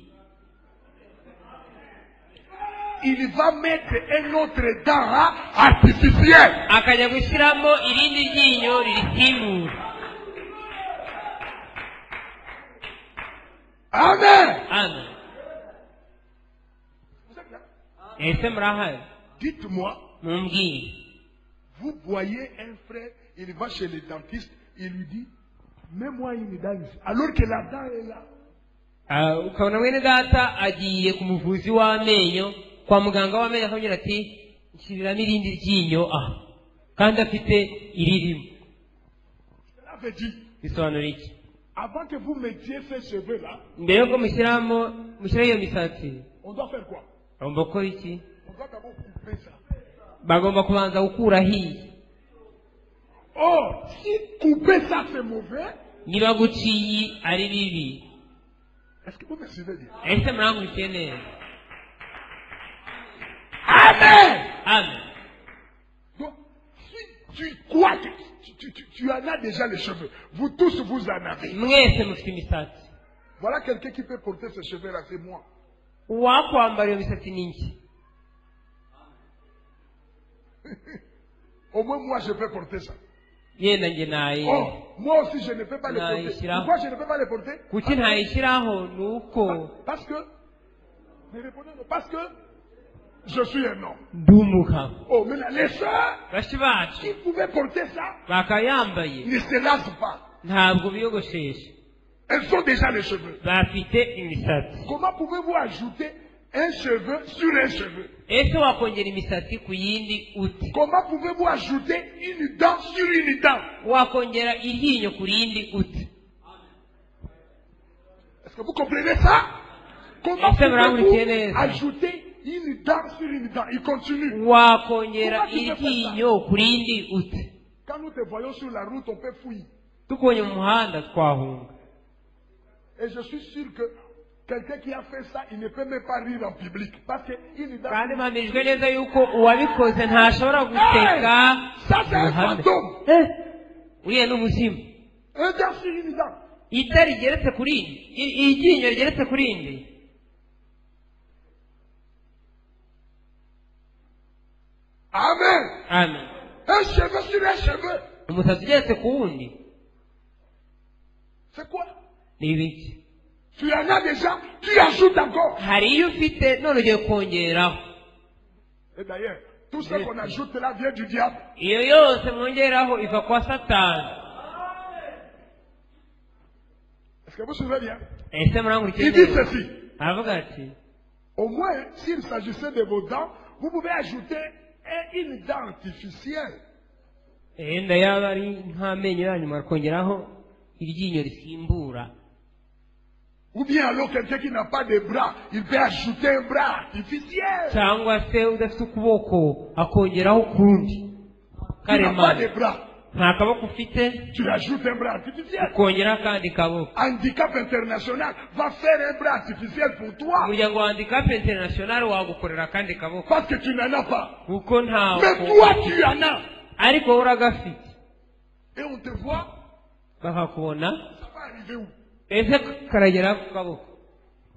Il va mettre un autre dent artificiel. akajya gushyiramo irindi ryinyo ririsimbura. Amen. Amen. ese murahari? Dites-moi, mumbwire. vous voyez un frère, il va chez le dentiste, il lui dit, mets-moi une dent ici. Alors que la dent est là. ukabona mwene data agiye ku muvuzi w'amenyo, kwa muganga w'amenyo, akamubwira ati nshyiriramo irindi ryinyo aha, kandi afite iririmo. Cela veut dire, bisobanura iki? avant que vous mettiez ces cheveux-là, mbere yuko mushyiraho iyo misatsi, on doit faire quoi? bagomba gukora iki? On doit d'abord couper ça. bagomba kubanza gukuraho iyi. Oh, si couper ça c'est mauvais, niba guca iyi ari bibi, est-ce que vous me suivez bien? ese murankurikiye neza? Amen. Amen. Donc, si tu crois que tu en as déjà les cheveux, vous tous vous en avez. mwese mufite imisatsi. Voilà quelqu'un qui peut porter ces cheveux-là, c'est moi. uwakwambara iyo misatsi ni iki? Au moins moi je peux porter ça. yenda njye nayi. Oh, moi aussi je ne peux pas les porter. Pourquoi je ne peux pas les porter? kuki ntayishyiraho? ni uko Parce que, mais répondez, parce que je suis un homme. ndi umugabo. Oh, mais les sœurs, bashiki bacu qui pouvaient porter ça, bakayambaye ne se lassent pas. ntabwo biyogoshesha, Elles ont déjà les cheveux. bafite imisatsi. Comment pouvez-vous ajouter un cheveu sur un cheveu? ese wakongera imisatsi ku yindi ute? Comment pouvez-vous ajouter une dent sur une dent? wakongera iryinyo ku rindi ute? Est-ce que vous comprenez ça? Comment Est-ce que vous pouvez-vous comprenez ça? ajouter une dent sur une dent, il continue. wakongera iryinyo ku rindi ute? Quand nous te voyons sur la route, on peut fuir. Tukubonye mu muhanda twahunga. Et je suis sûr que quelqu'un qui a fait ça, il ne peut même pas rire en public. Parce que une dent. Kandi mpamirijwe neza yuko uwabikoze ntashobora guseka. Ça c'est un fantôme. Uriya ni umuzimu. Un dent sur une dent. Itari rigeretse ku rindi, iryinyo rigeretse ku rindi. Amen. Amen. Un cheveu sur un cheveu. Umusatsi ugeretse ku wundi. C'est quoi? Ni ibiki? Tu en as déjà, tu ajoutes encore. Hari iyo ufite none ugiye kongeraho. Et d'ailleurs, tout ce qu'on ajoute là vient du diable. Iyo yose mwongeraho iva kwa Satani. Est-ce que vous suivez bien? Ese murangurikira Il dit ceci. aravuga ati, Au moins, s'il s'agissait de vos dents, vous pouvez ajouter une dent artificielle. enda yaba ari nk'amenyo yanyu mwakongeraho iryinyo risimbura. Ou bien alors quelqu'un qui n'a pas de bras, il peut ajouter un bras artificiel. Cyangwa se udafite ukuboko akongeraho ukundi Tu n'as pas de karemano. bras, Nta kaboko ufite tu ajoutes un bras artificiel. ukongeraho akandi kaboko. Handicap international va faire un bras artificiel pour toi. Umuryango wa Handicap International wagukorera akandi kaboko Parce que tu n'en as pas. kuko ntawe. Mais toi, tu en as. Ariko wowe uragafite. Et on te voit, Bakakubona ça va arriver où? ese karagera ku kaboko.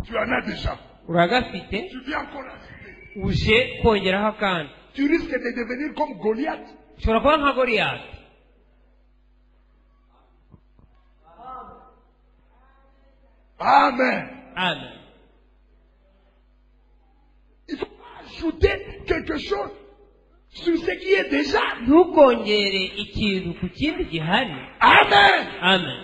Tu en as déjà. Uragafite Tu viens encore ajouter. uje kongeraho akandi. Tu risques de devenir comme Goliath. Ushobora kuba nka Goliyati. Amen. Amen. Il faut ajouter quelque chose sur ce qui est déjà. Ntukongere ikintu ku kindi gihari. Amen. Amen.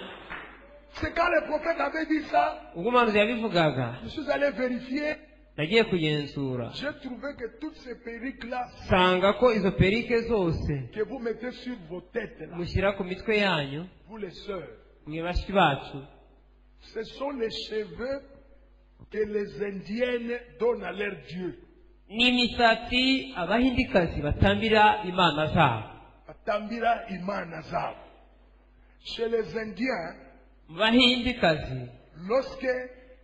C'est quand le prophète avait dit ça, Ubwo umuhanuzi yabivugaga je suis allé vérifier. nagiye kugenzura J'ai trouvé que toutes ces perruques-là sanga ko izo perike zose que vous mettez sur vos têtes, là, mushyira ku mitwe yanyu vous les sœurs, mwe bashiki bacu, ce sont les cheveux que les Indiennes donnent à leur Dieu. ni imisatsi abahindikazi batambira imana zabo. Atambira imana zabo. Chez les Indiens, Mu bahindikazi lorsque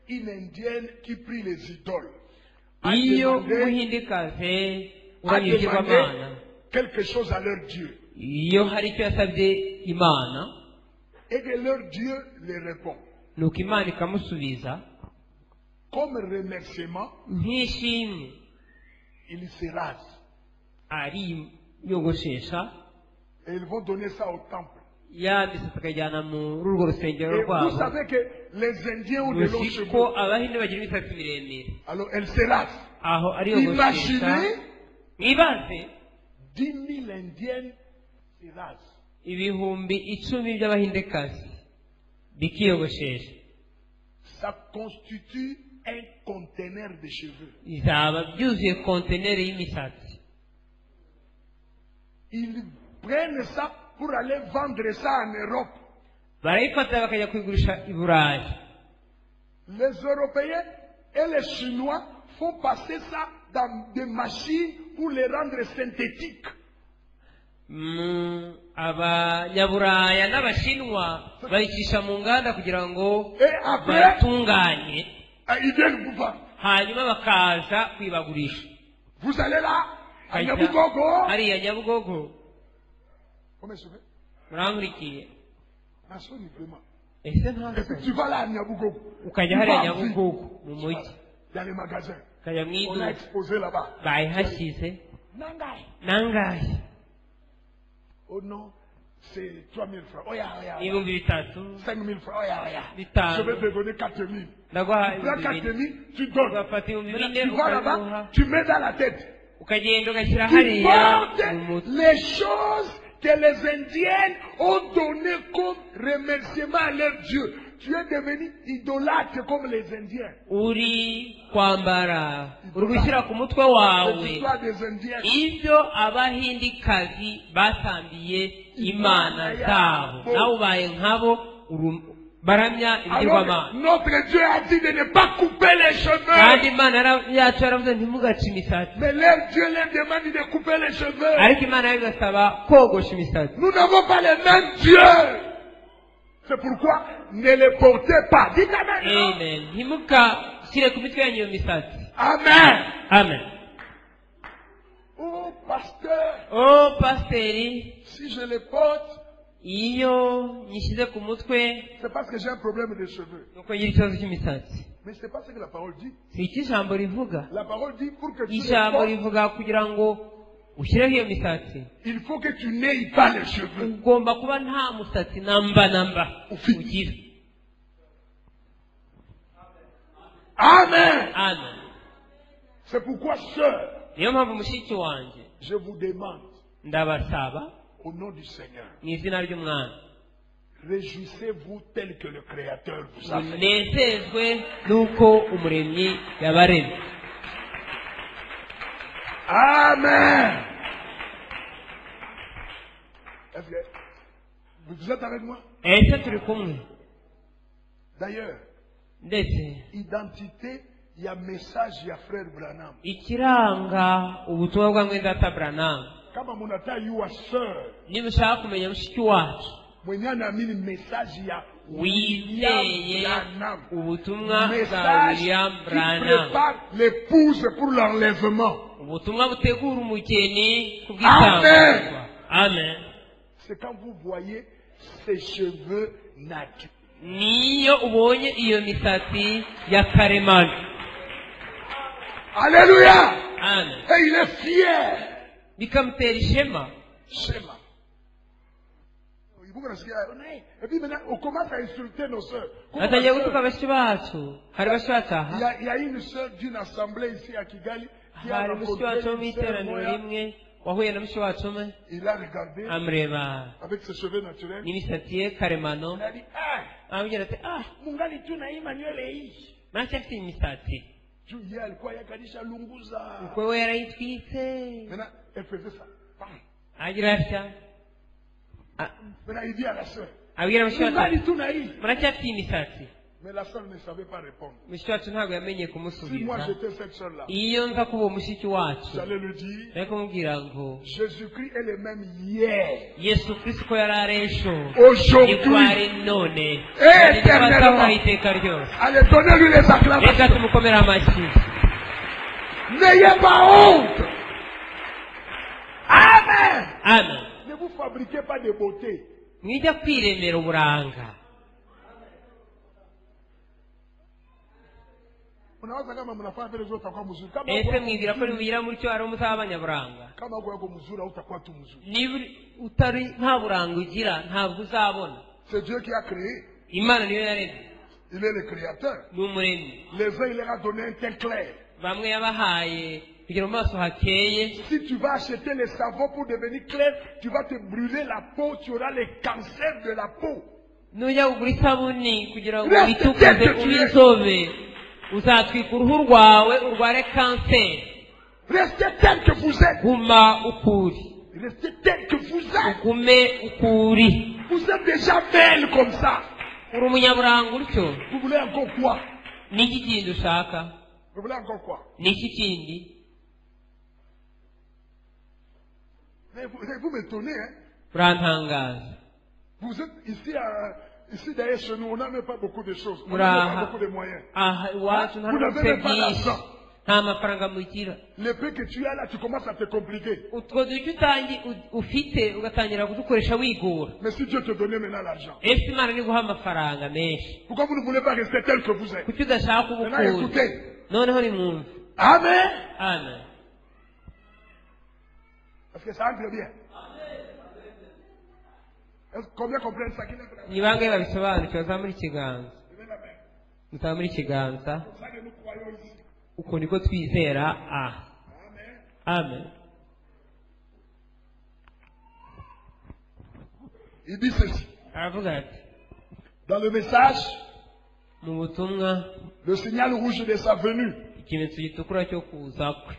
une Indienne qui prie les idoles a iyo demandé umuhindikazi urabye ibigirwamana, quelque chose à leur Dieu, iyo hari icyo yasabye imana et que leur Dieu les répond, nuko imana ikamusubiza comme remerciement, nk'ishimwe, ils se rasent ariyogoshesha et ils vont donner ça au temple. yanditse tukajyana muri urwo rusengero Et vous rwabo. savez que les Indiens ont de longs Muzi cheveux. ko abahinde bagira imisatsi miremire, Alors elles se rasent. aho ariyogoshesha. Imaginez Mwibaze 10 000 Indiennes se rasent. ibihumbi 10 by'abahindekazi bikiyogoshesha, Ça constitue un conteneur de cheveux. bizaba byuzuye konteneri y'imisatsi. Ils prennent ça pour aller vendre ça en Europe. Barayifata bakajya kuyigurisha i Burayi. Les Européens et les Chinois font passer ça dans des machines pour les rendre synthétiques. Abanyaburaya n'Abashinwa bayicisha mu nganda kugira ngo Et après, bayitunganye, ils viennent vous vendre. hanyuma bakaza kuyibagurisha. Vous allez là, à Kajya Nyabugogo. hariya Nyabugogo. Comment ça fait? Murankurikiye? Nasoni vraiment. Ese Et puis ntabwo tu vas là à Nyabugogo. ukajya hariya Nyabugogo mu mujyi, Dans les magasins. ukajya mu On a iduka exposé là-bas. bayihashyize Nangai. nangahe Oh non, c'est 3 000 francs. Oh ya, oh ya. ibihumbi 3 5 000 francs. Oh ya, oh ya. Bitanu. Je vais te donner 4 000. ndaguha Tu prends 4 ibihumbi 000, tu donnes. ugafata ibihumbi Maintenant, 4 tu vas là-bas, ukabimuha, tu mets dans la tête. ukagenda ugashyira Tu hariya mu portes mutwe. les choses que les Indiennes ont données comme remerciement à leur Dieu. Tu es devenu idolâtre comme les Indiens. uri kwambara uri gushyira ku mutwe C'est wawe l'histoire des Indiens. ibyo abahindikazi batambiye imana zabo, nawe ubaye nkabo Alors, notre Dieu a dit de ne pas couper les cheveux. Mais leur Dieu leur demande de couper les cheveux. Nous n'avons pas les mêmes dieux. C'est pourquoi ne les portez pas. Dites Amen. Amen. Amen. Oh pasteur. Oh pasteur. Si je les porte, c'est parce que j'ai un problème de cheveux. Mais ce n'est pas ce que la parole dit. La parole dit pour que tu les portes, il faut que tu n'aies pas les cheveux. Amen. Amen. C'est pourquoi, sœur, je vous demande, au nom du Seigneur, réjouissez-vous tel que le Créateur vous a fait. Amen. Est-ce que vous êtes avec moi? D'ailleurs, identité, il y a message, il y a frère Branham. Kama munataka yuwa sœur, mwenye anaamini message ya William Branham, message qui prépare l'épouse pour l'enlèvement. Amen. Amen. C'est quand vous voyez ses cheveux naturels. Alléluia. Amen. Et il est fier. Shema. Et puis maintenant, on commence à insulter nos soeurs. Il y a une soeur d'une assemblée ici à Kigali qui a rencontré une soeur Moya. Il a regardé avec ses cheveux naturels. Il a dit, mungali tu na Emmanuel hii. Juu yeye alikuwa yakanisha lunguza. Maintenant, elle faisait ça. Maintenant, il dit à la soeur, mungali tu na hii. Mais la soeur ne savait pas répondre. Si moi j'étais cette soeur-là, j'allais lui dire, Jésus-Christ est le même hier, aujourd'hui, et éternellement. Allez, donnez-lui les acclamations. N'ayez pas honte. Amen. Amen. Ne vous fabriquez pas de beauté. Unaweza kama mnafanya vile zote utakuwa mzuri. Ese mwibwira ko nimugira muri cyo ari umusaha abanyaburanga. Kama uko yako mzuri utakuwa tu mzuri. Ni utari nta buranga ugira ntabwo uzabona. C'est Dieu qui a créé. Imana niyo yareze. Il est le créateur. N'umuremyi. Les uns il leur a donné un teint clair. Bamwe yabahaye kugira mu maso hakeye. Si tu vas acheter les savons pour devenir clair, tu vas te brûler la peau, tu auras les cancers de la peau. Nuya ugura isabuni kugira ngo bitukuze ubizobe. Uzatwika uruhu rwawe urware kanseri. Restez tel que vous êtes. Guma ukuri. Restez tel que vous êtes. Ugume ukuri. Vous êtes déjà belle comme ça. Uri umunyaburanga utyo. Vous voulez encore quoi? Niki kindi ushaka? Vous voulez encore quoi? Niki kindi? Mais vous m'étonnez, hein? Urantangaza. Vous êtes ici d'ailleurs chez nous, on n'a même pas beaucoup de choses. On n'a pas beaucoup de moyens. Vous n'avez même pas d'argent. Le peu que tu as là, tu commences à te compliquer. Mais si Dieu te donnait maintenant l'argent, pourquoi vous ne voulez pas rester tel que vous êtes? Maintenant écoutez. Amen. Amen. Est-ce que ça entre bien? Combien comprennent ça? Ni bangahe babisobanukirwa za muri kiganza? Mutaba muri kiganza. Uko niko twizera. Amen. Il dit ceci. Aravuga ati, dans le message, mu butumwa, le signal rouge de sa venue, ikimenyetso gitukura cyo kuza kwe.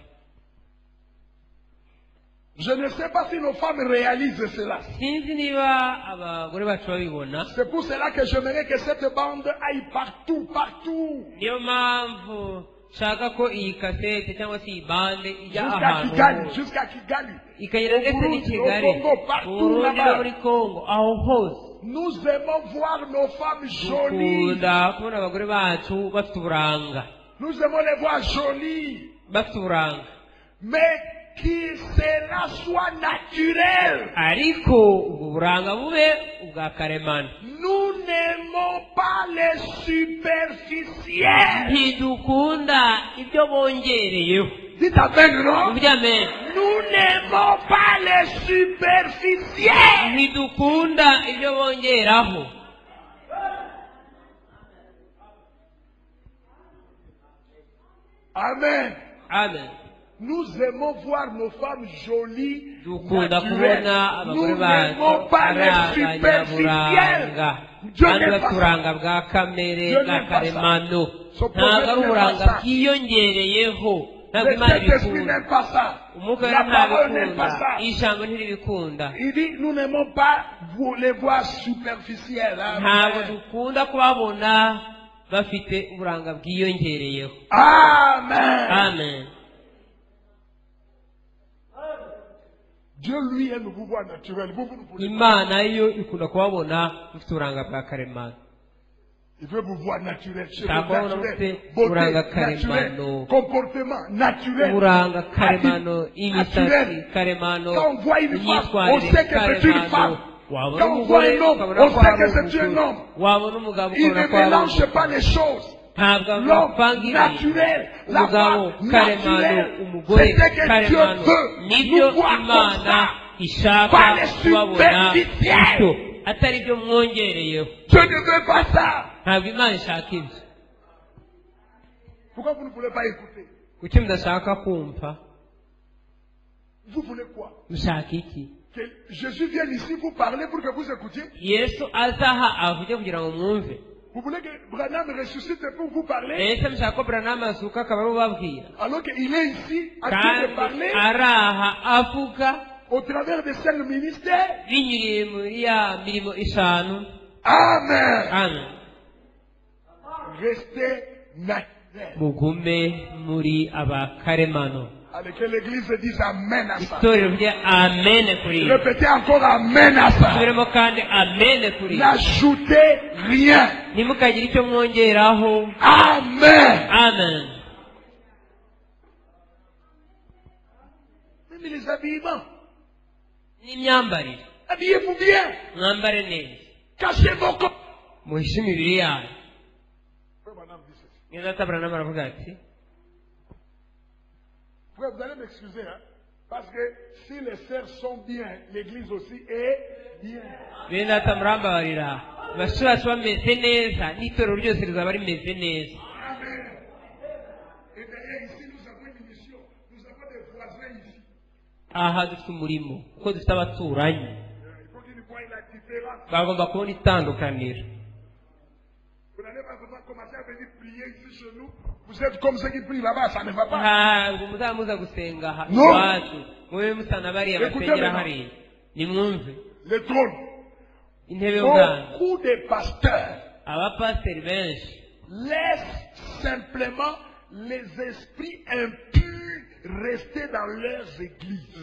Je ne sais pas si nos femmes réalisent cela. C'est pour cela que j'aimerais que cette bande aille partout, partout. Jusqu'à Kigali. Partout là-bas. Nous aimons voir nos femmes jolies. Nous aimons les voir jolies. Mais que cela soit naturel. Nous n'aimons pas les superficiels. Dites amen, non? Nous n'aimons pas les superficiels. Amen. Amen. Nous aimons voir nos femmes jolies. Nous n'aimons pas les superficiels. Dieu n'est pas ça. Le Saint-Esprit n'aime pas ça. La parole n'aime pas ça. Il dit, nous n'aimons pas les voir superficielles. Amen. Amen. Dieu lui aime vous voir naturel. Vous ne pouvez pas. Il veut vous voir naturel, cheveux naturels, beauté naturelle, comportement naturel, naturel. Quand on voit une femme, on sait que c'est une femme. Quand on voit un homme, on sait que c'est un homme. Il ne mélange pas les choses. L'homme naturel, la femme naturelle, c'est ce que Dieu veut nous voir comme ça, pas les superficiels. Dieu ne veut pas ça. Pourquoi vous ne voulez pas écouter? Vous voulez quoi? Que Jésus vienne ici vous parler pour que vous écoutiez? Vous voulez que Branham ressuscite pour vous parler? Alors qu'il est ici à train de parler au travers de cinq ministères. Amen. Restez naturel. Allez, que l'église dise Amen à ça. Répétez encore Amen à ça. N'ajoutez rien. Amen. Amen. Même les habillements. Habillez-vous bien. Cachez vos corps. Frère, vous allez m'excuser, hein, parce que si les sœurs sont bien, l'église aussi est bien. Amen. Et d'ailleurs, ici, nous avons une mission. Nous avons des voisins ici. Il faut qu'ils voient la différence. Vous n'allez pas vraiment commencer à venir prier ici chez nous. Vous êtes comme ceux qui prient là-bas, ça ne va pas. Non. Écoutez, le trône. Beaucoup de pasteurs laissent simplement les esprits impurs rester dans leurs églises.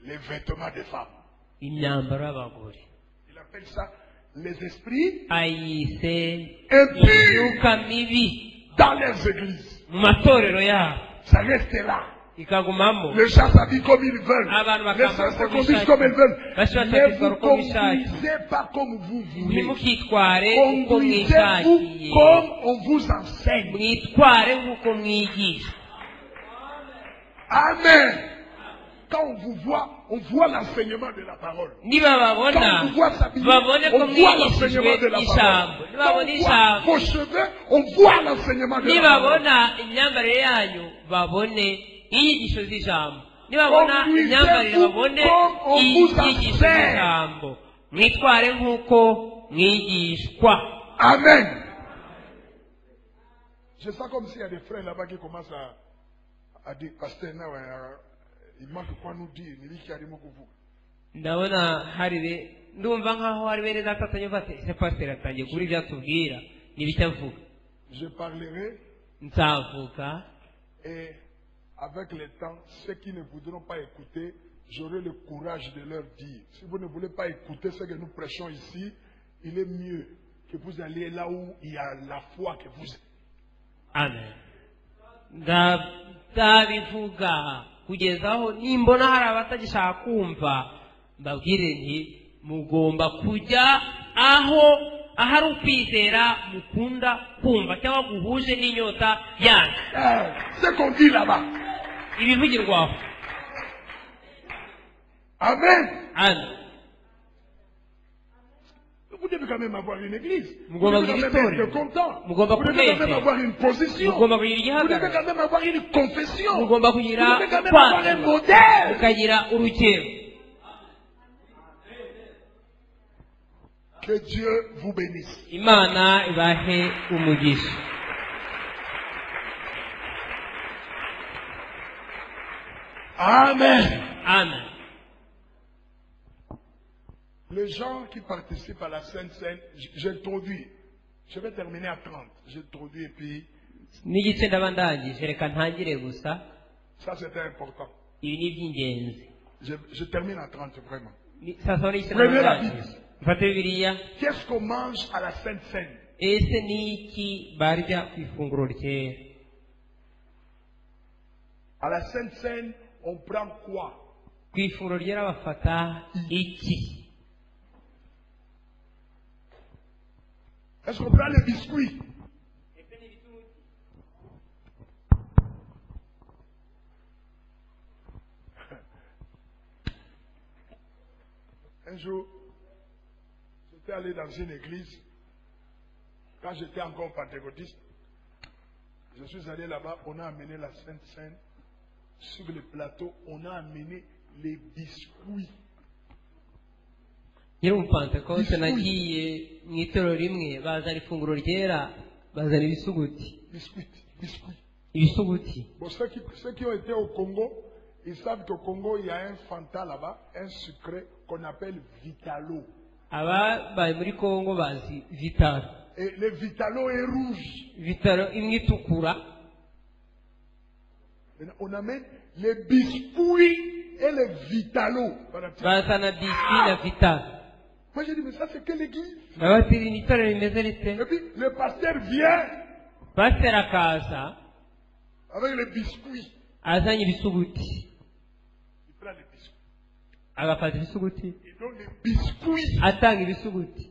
Les vêtements des femmes. Il appelle ça les esprits impurs dans leurs églises. Ça reste là. Les gens s'habillent comme ils veulent. Les gens se conduisent comme ils veulent. Ne vous conduisez pas comme vous voulez. Conduisez-vous comme on vous enseigne. Amen. Quand on vous voit, on voit l'enseignement de la parole. Quand on vous voit s'habiller, on voit l'enseignement de la parole. Quand on voit vos cheveux, on voit l'enseignement de la parole. Conduisez-vous comme on vous enseigne. Amen. Je sens comme s'il y a des frères là-bas qui commencent à dire, pasteur, il manque quoi nous dire, il dit qu'il y a des mots pour vous. ndabona hari ndumva nkaho hari bene data atanyumva ese pasiteri atangiye kuri ibyo atubwira n'ibicyo avuga. Je parlerai nzavuga et avec le temps ceux qui ne voudront pas écouter, j'aurai le courage de leur dire. Si vous ne voulez pas écouter ce que nous prêchons ici, il est mieux que vous alliez là où il y a la foi que vous êtes. amen. ndabivuga kugeza aho nimbona hari abatagishaka kumva mbabwire nti mugomba kujya aho ahari ukwizera mukunda kumva cyangwa guhuje n'inyota yanyu. C'est qu'on dit là-bas. ibivugirwa aho. Amen. amen. Vous devez quand même avoir une église. Vous Mugomba devez quand kugira même itorero. être content. Mugomba Vous devez quand même kunezerwa. avoir une position. Mugomba kugira Vous devez igihagararo. quand même avoir une confession. Mugomba Vous kugira devez quand même avoir un kwanga. modèle. mukagira urugero. Que Dieu vous bénisse. Imana ibahe umugisha. Amen. amen. Les gens qui participent à la Sainte Seine, j'introduis. Je vais terminer à 30. J'introduis et puis, n'igice ndaba ndangije reka ntangire gusa ça c'était important. ibi ni iby'ingenzi. Je termine à 30 vraiment. sasa n'igice Prenez ndaba la ndangije. Bible. mfate bibiliya. Qu'est-ce qu'on mange à la Sainte Seine? ese ni iki barya ku ifunguro ryera? À la Sainte Seine, on prend quoi? ku ifunguro ryera bafata iki? Est-ce qu'on prend les biscuits? Un jour, j'étais allé dans une église, quand j'étais encore pentecôtiste, je suis allé là-bas, on a amené la Sainte Seine sur le plateau, on a amené les biscuits. nyiri umupantekote nagiye mu itorero rimwe bazana ifunguro ryera bazana ibisuguti. ibisuguti. Bon, ceux qui ont été au Congo, ils savent qu'au Congo, il y a un Fanta là-bas, un sucré qu'on appelle Vitalo. ababaye muri Congo bazi Vitalo. Et le Vitalo est rouge. Vitalo imwe itukura. On amène les biscuits et le Vitalo. bazana biscuit na Vitalo. Moi j'ai dit, mais ça c'est quelle église? abatiri itorero rimeze rite? Et puis le pasteur vient pasiteri akaza avec les biscuits. azanye ibisuguti. Il prend les biscuits. agafata ibisuguti Il donne les biscuits. atanga ibisuguti.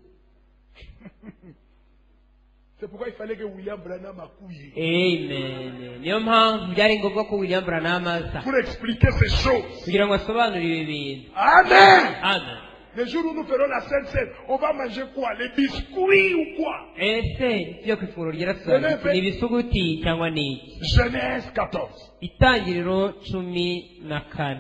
C'est pourquoi il fallait que William Branham accouille. amen. niyo mpamvu byari ngombwa ko William Branham aza Pour expliquer ces choses. kugira ngo asobanurire ibi bintu. Amen. amen. Le jour où nous ferons la Sainte Seine, on va manger quoi? Les biscuits ou quoi? ese ibyo ku ifunguro ryera tuzabona ni ibisuguti cyangwa ni iki? Genèse 14. itangiriro 14.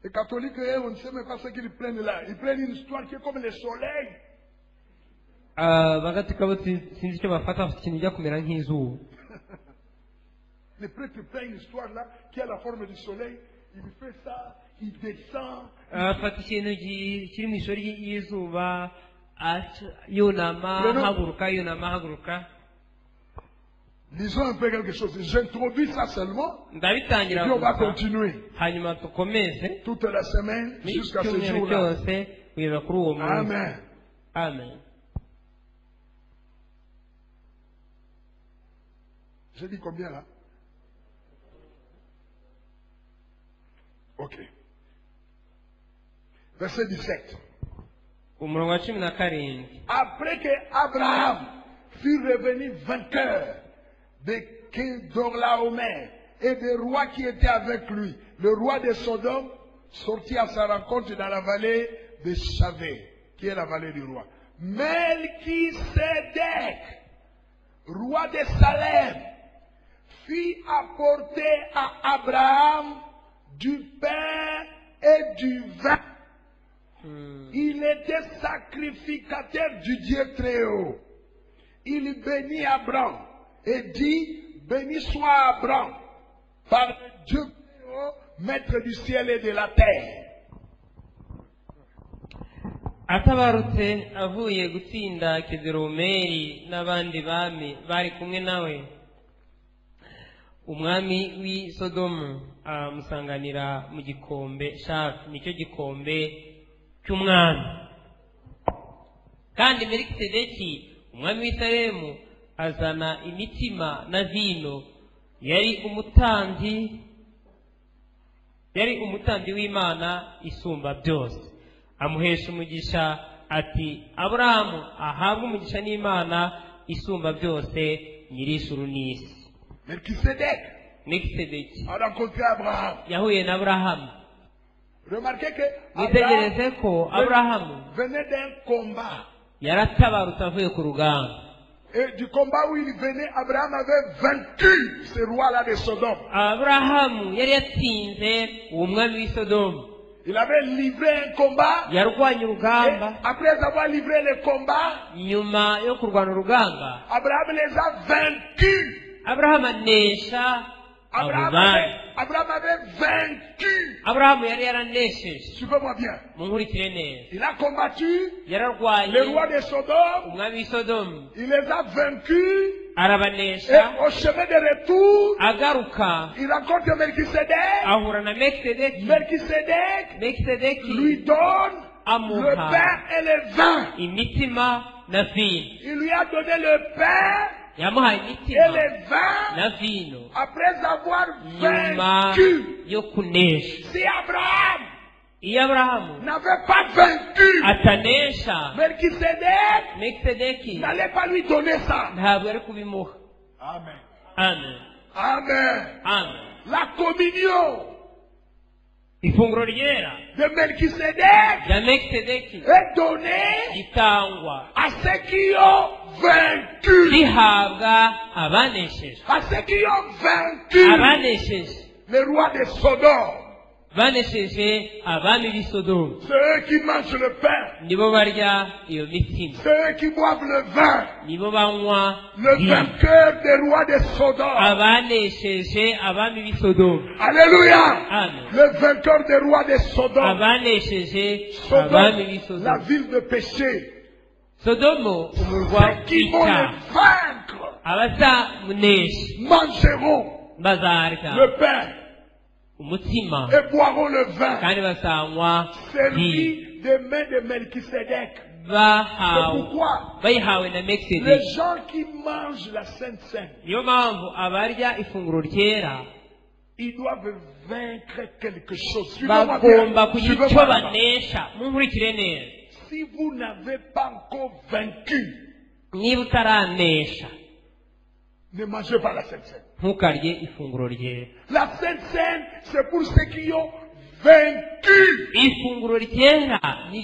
Les catholiques, eux, on ne sait même pas ce qu'ils prennent là. Ils prennent une histoire qui est comme le soleil. abagatika bo sinzi icyo bafata bafite ikintu kijya kumera nk'izuba. Les prêtres prennent une histoire là qui a la forme du soleil. Il fait ça, il descend. afata ikintu kiri mu ishuri y'izuba yunama haguruka. Lisons un peu quelque chose. J'introduis ça seulement. ndabitangira Et puis on va gusa continuer. hanyuma dukomeze Toute la semaine jusqu'à ce icyumweru jour-là. cyose kugeza kuri uwo munsi. Amen. amen. J'ai dit combien là? Ok. Verset 17. umurongo wa 17. Après que Abraham fut revenu vainqueur de Kedorlaomer et des rois qui étaient avec lui, le roi de Sodome sortit à sa rencontre dans la vallée de Chavé, qui est la vallée du roi. Melchisédek, roi de Salem, fit apporter à Abraham du pain et du vin. Il était sacrificateur du Dieu très haut. Il bénit Abraham et dit, béni soit Abraham par le Dieu très haut, maître du ciel et de la terre. atabarutse avuye gutsinda Kedoromeri n'abandi bami bari kumwe nawe, umwami w'i Sodomu amusanganira mu gikombe shafi, nicyo gikombe cy'umwami. Kandi Melikisedeki umwami w'i Salemu azana imitima na vino, yari umutambyi w'Imana isumba byose. Amuhesha umugisha ati, Aburahamu ahabwe umugisha n'Imana isumba byose, nyir'ijuru n'isi. Melikisedeki a rencontré Abraham. yahuye na Aburahamu. Remarquez que Mwitegereze ko Aburahamu venait d'un combat. yaratabarutse avuye ku rugamba. Et du combat où il venait, Abraham avait vaincu ce roi-là de Sodome. Aburahamu yari yatsinze uwo mwami w'i Sodomu. Il avait livré un combat. Yarwanye Et urugamba. après avoir livré le combat, Nyuma yo kurwana urugamba, Abraham les a vaincus. Aburahamu anesha abo bami. Abraham avait vaincu. Aburahamu yari yaranesheje. Suivez-moi bien. Munkurikire neza. Il a combattu Yararwanye les rois de Sodome. umwami w'i Sodomu, Il les a vaincus. Et arabanesha. au chemin de retour, Agaruka il rencontre Melchisedec. ahura na Melikisedeki. Melchisedec Melikisedeki lui donne le amuha pain et le vin. imitima na vino. Il lui a donné le pain Yamuhaye et imitima le vin na vino après avoir nyuma vaincu. yo kunesha. Si Abraham Iyo Aburahamu n'avait pas vaincu, atanesha, Melchisedec Melikisedeki n'allait pas lui donner ça. ntabwo ari kubimuha. Amen. Amen. Amen. Amen. La communion Ifunguro ryera de Melchisedec rya Melikisedeki est donnée ritangwa à ceux qui ont vaincu. rihabwa abanesheje. À ceux qui ont vaincu Abanesheje le roi de Sodome. banesheje abami b'i Sodomu. C'est eux qui mangent le pain. Nibo barya iyo mitima, C'est eux qui boivent le vin. nibo banywa Le vino. vainqueur des rois de Sodome. Abanesheje abami b'i Sodomu. Alléluia. Amen. Le vainqueur des rois de Sodome. Abanesheje abami b'i Sodome, la Sodomu. ville de péché. Sodomu umurwa Ceux qui vont w'icyaha. le vaincre Abazamunesha mangeront bazarya le pain umutima et boiront le vin. kandi bazanywa vino. Servi des mains de Melchisedec. C'est bahawe pourquoi bayihawe na les Melikisedeki. gens qui mangent la Sainte Seine, Niyo mpamvu abarya ifunguro ryera ils doivent vaincre quelque chose. Suivez-moi bagomba bien. kugira icyo Suivez-moi là-bas. banesha. Munkurikire neza. Si vous n'avez pas encore vaincu, Niba utaranesha, ne mangez pas la Sainte Seine. ntukarye ifunguro ryera. La Sainte Seine, c'est pour ceux qui ont vaincu. Ifunguro ryera ni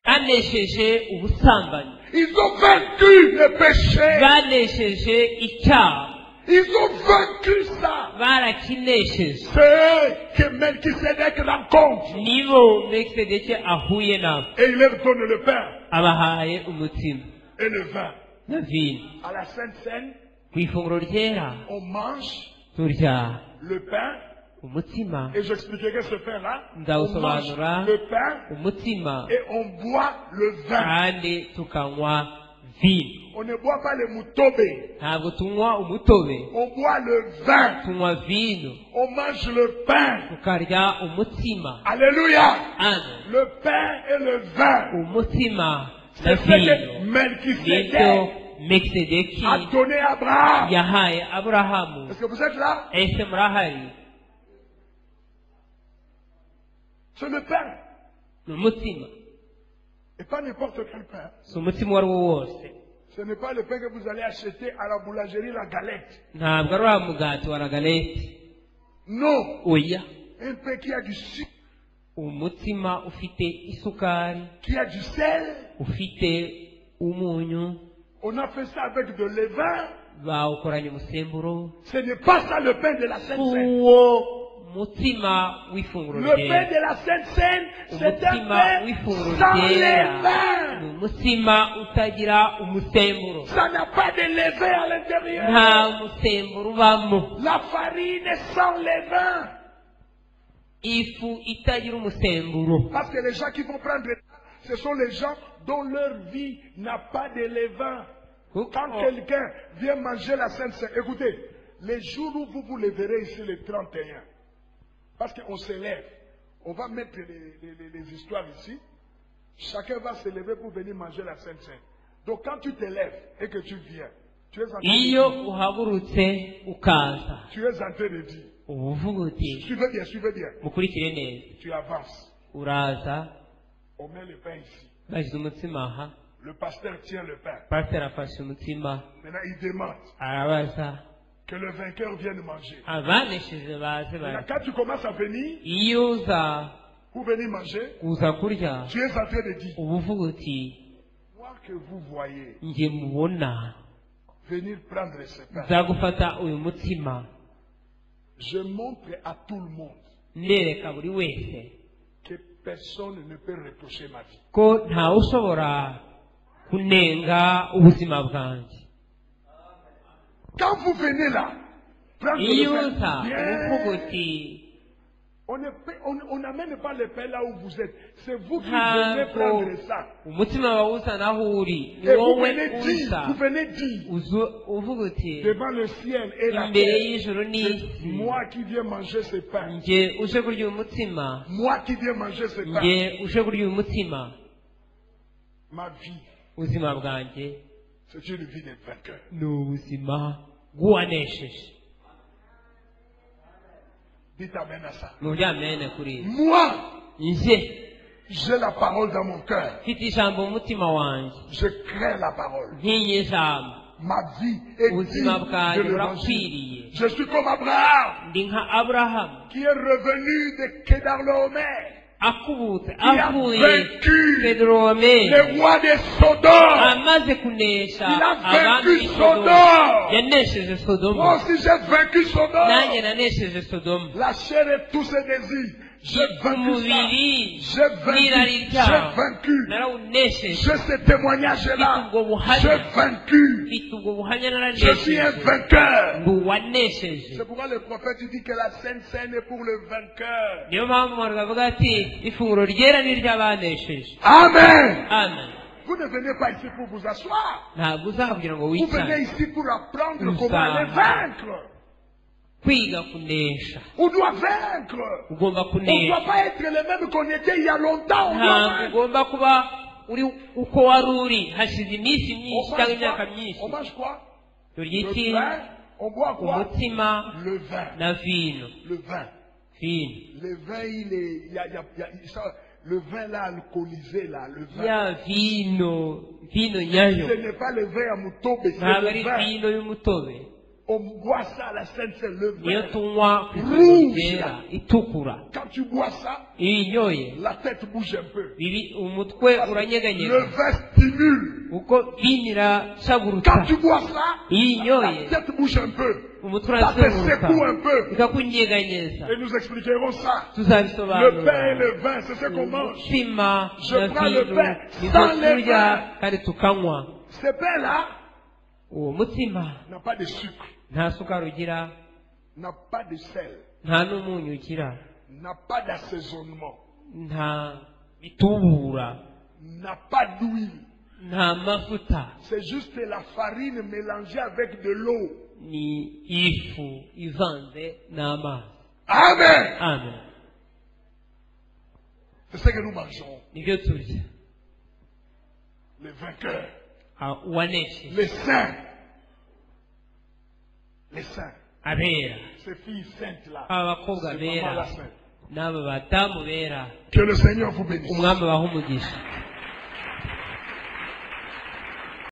banesheje ubusambanyi, Ils ont vaincu le péché. banesheje icyaha, Ils ont vaincu ça. barakinesheje. C'est eux que Melchisedec rencontre. Nibo Melikisedeki ahuye nabo, Et il leur donne le pain abahaye umutima et le vin. na vino. À la Sainte Seine, Ku ifunguro ryera on mange turya le pain. umutima, Et j'expliquerai ce pain-là. On mange ndawusobanura le pain umutima, et on boit le vin. kandi tukanywa vino. On ne boit pas le moutobe. Ntabwo tunywa umutobe, On boit le vin. tunywa vino, On mange le pain. tukarya umutima. Alléluia. Amen. Le pain et le vin. Umutima na C'est ce vino que Melchisedec nibyo Melikisedeki a donné à Abraham. yahaye Aburahamu. Est-ce que vous êtes là? Ese murahari? C'est le pain. Ni umutima, Et pas n'importe quel pain. si umutima uwo ari wo wose. Ce n'est pas le pain que vous allez acheter à la boulangerie, la galette. Ntabwo ari wa mugati wa ragaleti. Non. Oya, Un pain qui a du sucre, umutima ufite isukari, qui a du sel. ufite umunyu, On a fait ça avec de levain. bawukoranye umusemburo. Ce n'est pas ça le pain de la Sainte Seine. Uwo umutima w'ifunguro Le pain ryera. de la Sainte Seine, c'est un Umutima pain w'ifunguro sans ryera levain. ni umutima utagira umusemburo, Ça n'a pas de levain à l'intérieur. nta musemburo ubamo. La farine sans levain. Ifu itagira umusemburo. Parce que les gens qui vont prendre, ce sont les gens dont leur vie n'a pas de levain. Quand quelqu'un vient manger la Sainte Seine, écoutez, les jours où vous vous leverez ici le 31, parce qu'on se lève, on va mettre les histoires ici, chacun va se lever pour venir manger la Sainte Seine. Donc quand tu te lèves et que tu viens, tu es en train iyo de dire, uhagurutse ukaza tu es en train de dire, uba uvuga uti suivez bien, mukurikire neza, tu avances, uraza on met le pain ici, bashyize umutsima aha, le pasteur tient le pain, pasiteri afashe umutsima maintenant il demande arabaza que le vainqueur vienne manger. abanesheje baze Maintenant, barya. quand tu commences à venir, iyo uza pour venir manger, kuza kurya tu es en train de dire, uba uvuga uti moi que vous voyez njye mubona venir prendre ce pain, nza gufata uyu mutsima je montre à tout le monde ndereka buri wese que personne ne peut reprocher ma vie. ko ntawe ushobora kunenga ubuzima bwanjye. Quand vous venez là, prendre iyo le uza pain, uba uvuga bien, uti on n'amène pas le pain là où vous êtes. C'est vous qui venez ntabwo prendre ça. umutima wawuzana aho uri, ni Et vous wowe venez dire uvuga uti devant le ciel et la imbere terre, y'ijoro c'est n'isi, moi qui viens manger ce pain. njye uje kurya uyu mutsima, Moi qui viens manger ce pain. njye uje kurya uyu mutsima. Ma vie, ubuzima bwanjye c'est une vie de vainqueur. ni ubuzima bw'uwanesheje. Dites amen à ça. muryamene kuri ibi. Moi, njye j'ai la parole dans mon cœur. mfite ijambo mu mutima wanjye, Je crée la parole. ntinya ijambo. Ma vie est ubuzima digne bwanjye de l'évangile. burakwiriye. Je suis comme Abraham ndi nka aburahamu qui est revenu de Kedorlaomer, akubutse qui a avuye vaincu kedoromeri, les rois de Sodome. amaze kunesha Il a abami vaincu b'i Sodomu. Sodome. yanesheje Sodomu. Moi aussi j'ai vaincu Sodome. nanjye nanesheje Sodomu. La chair et tous ses désirs. J'ai vaincu ça. umubiri J'ai n'irari vaincu. ryawo J'ai vaincu. narawunesheje. J'ai ce témoignage-là. Mfite ubwo buhamya. J'ai vaincu. mfite ubwo buhamya Je suis un naranesheje. vainqueur. ndi uwanesheje. C'est pourquoi le prophète dit que la Sainte Seine est pour le vainqueur. niyo mpamvu umuntu avuga ati ifunguro ryera ni iry'abanesheje. Amen. amen. Vous ne venez pas ici pour vous asseoir. ntabwo uzaha kugira ngo Vous venez wicare, ici pour apprendre Nous comment les sommes- vaincre. kwiga kunesha. On doit vaincre. ugomba On ne doit kunesha. pas être les mêmes qu'on était il y a longtemps. On doit ntabwo vaincre. ugomba kuba uri uko wari uri hashize iminsi On myinshi mange cyangwa imyaka quoi? myinshi. On mange quoi? turya Le iki? vin. On boit quoi? umutsima Le vin. na vino. Le vin. vino Le vin, il est. Le vin là, alcoolisé là. Le vin. ya vino nyayo Ce n'est pas le vin à mutobe, c'est ntabwo ari le vin. vino y'umutobe. On boit ça à la Sainte Seine, le niyo vin. tunywa ku Rouge. ifunguro ryera itukura. Quand tu bois ça, iyo inyoye la tête bouge un peu. umutwe Le uranyeganyega vin stimule. uko vino irashagurutsa. Quand tu bois ça, iyo la inyoye tête bouge un peu. umutwe Ça te urasegurutsa secoue un peu. ikakunyeganyeza. Et nous expliquerons ça. Le tuzabisobanura. pain et le vin, c'est ce qu'on mange. umutsima Je na prends le vino pain nibyo sans le turya vin. kandi tukanywa. Ce pain-là uwo mutsima n'a pas de sucre, nta sukari ugira, n'a pas de sel, nta n'umunyu ugira, n'a pas d'assaisonnement, nta bitubura, n'a pas d'huile. nta mafuta. C'est juste la farine mélangée avec de l'eau. ni ifu ivanze n'amazi. Amen. amen. C'est ce que nous mangeons. nibyo turya. Les vainqueurs, uwanesheje, les saints. Les saints. abera, Ces filles saintes-là. aba bakobwa Ces mamans-là bera saintes. n'aba badamu bera, Que le Seigneur vous bénisse. umwami abaha umugisha.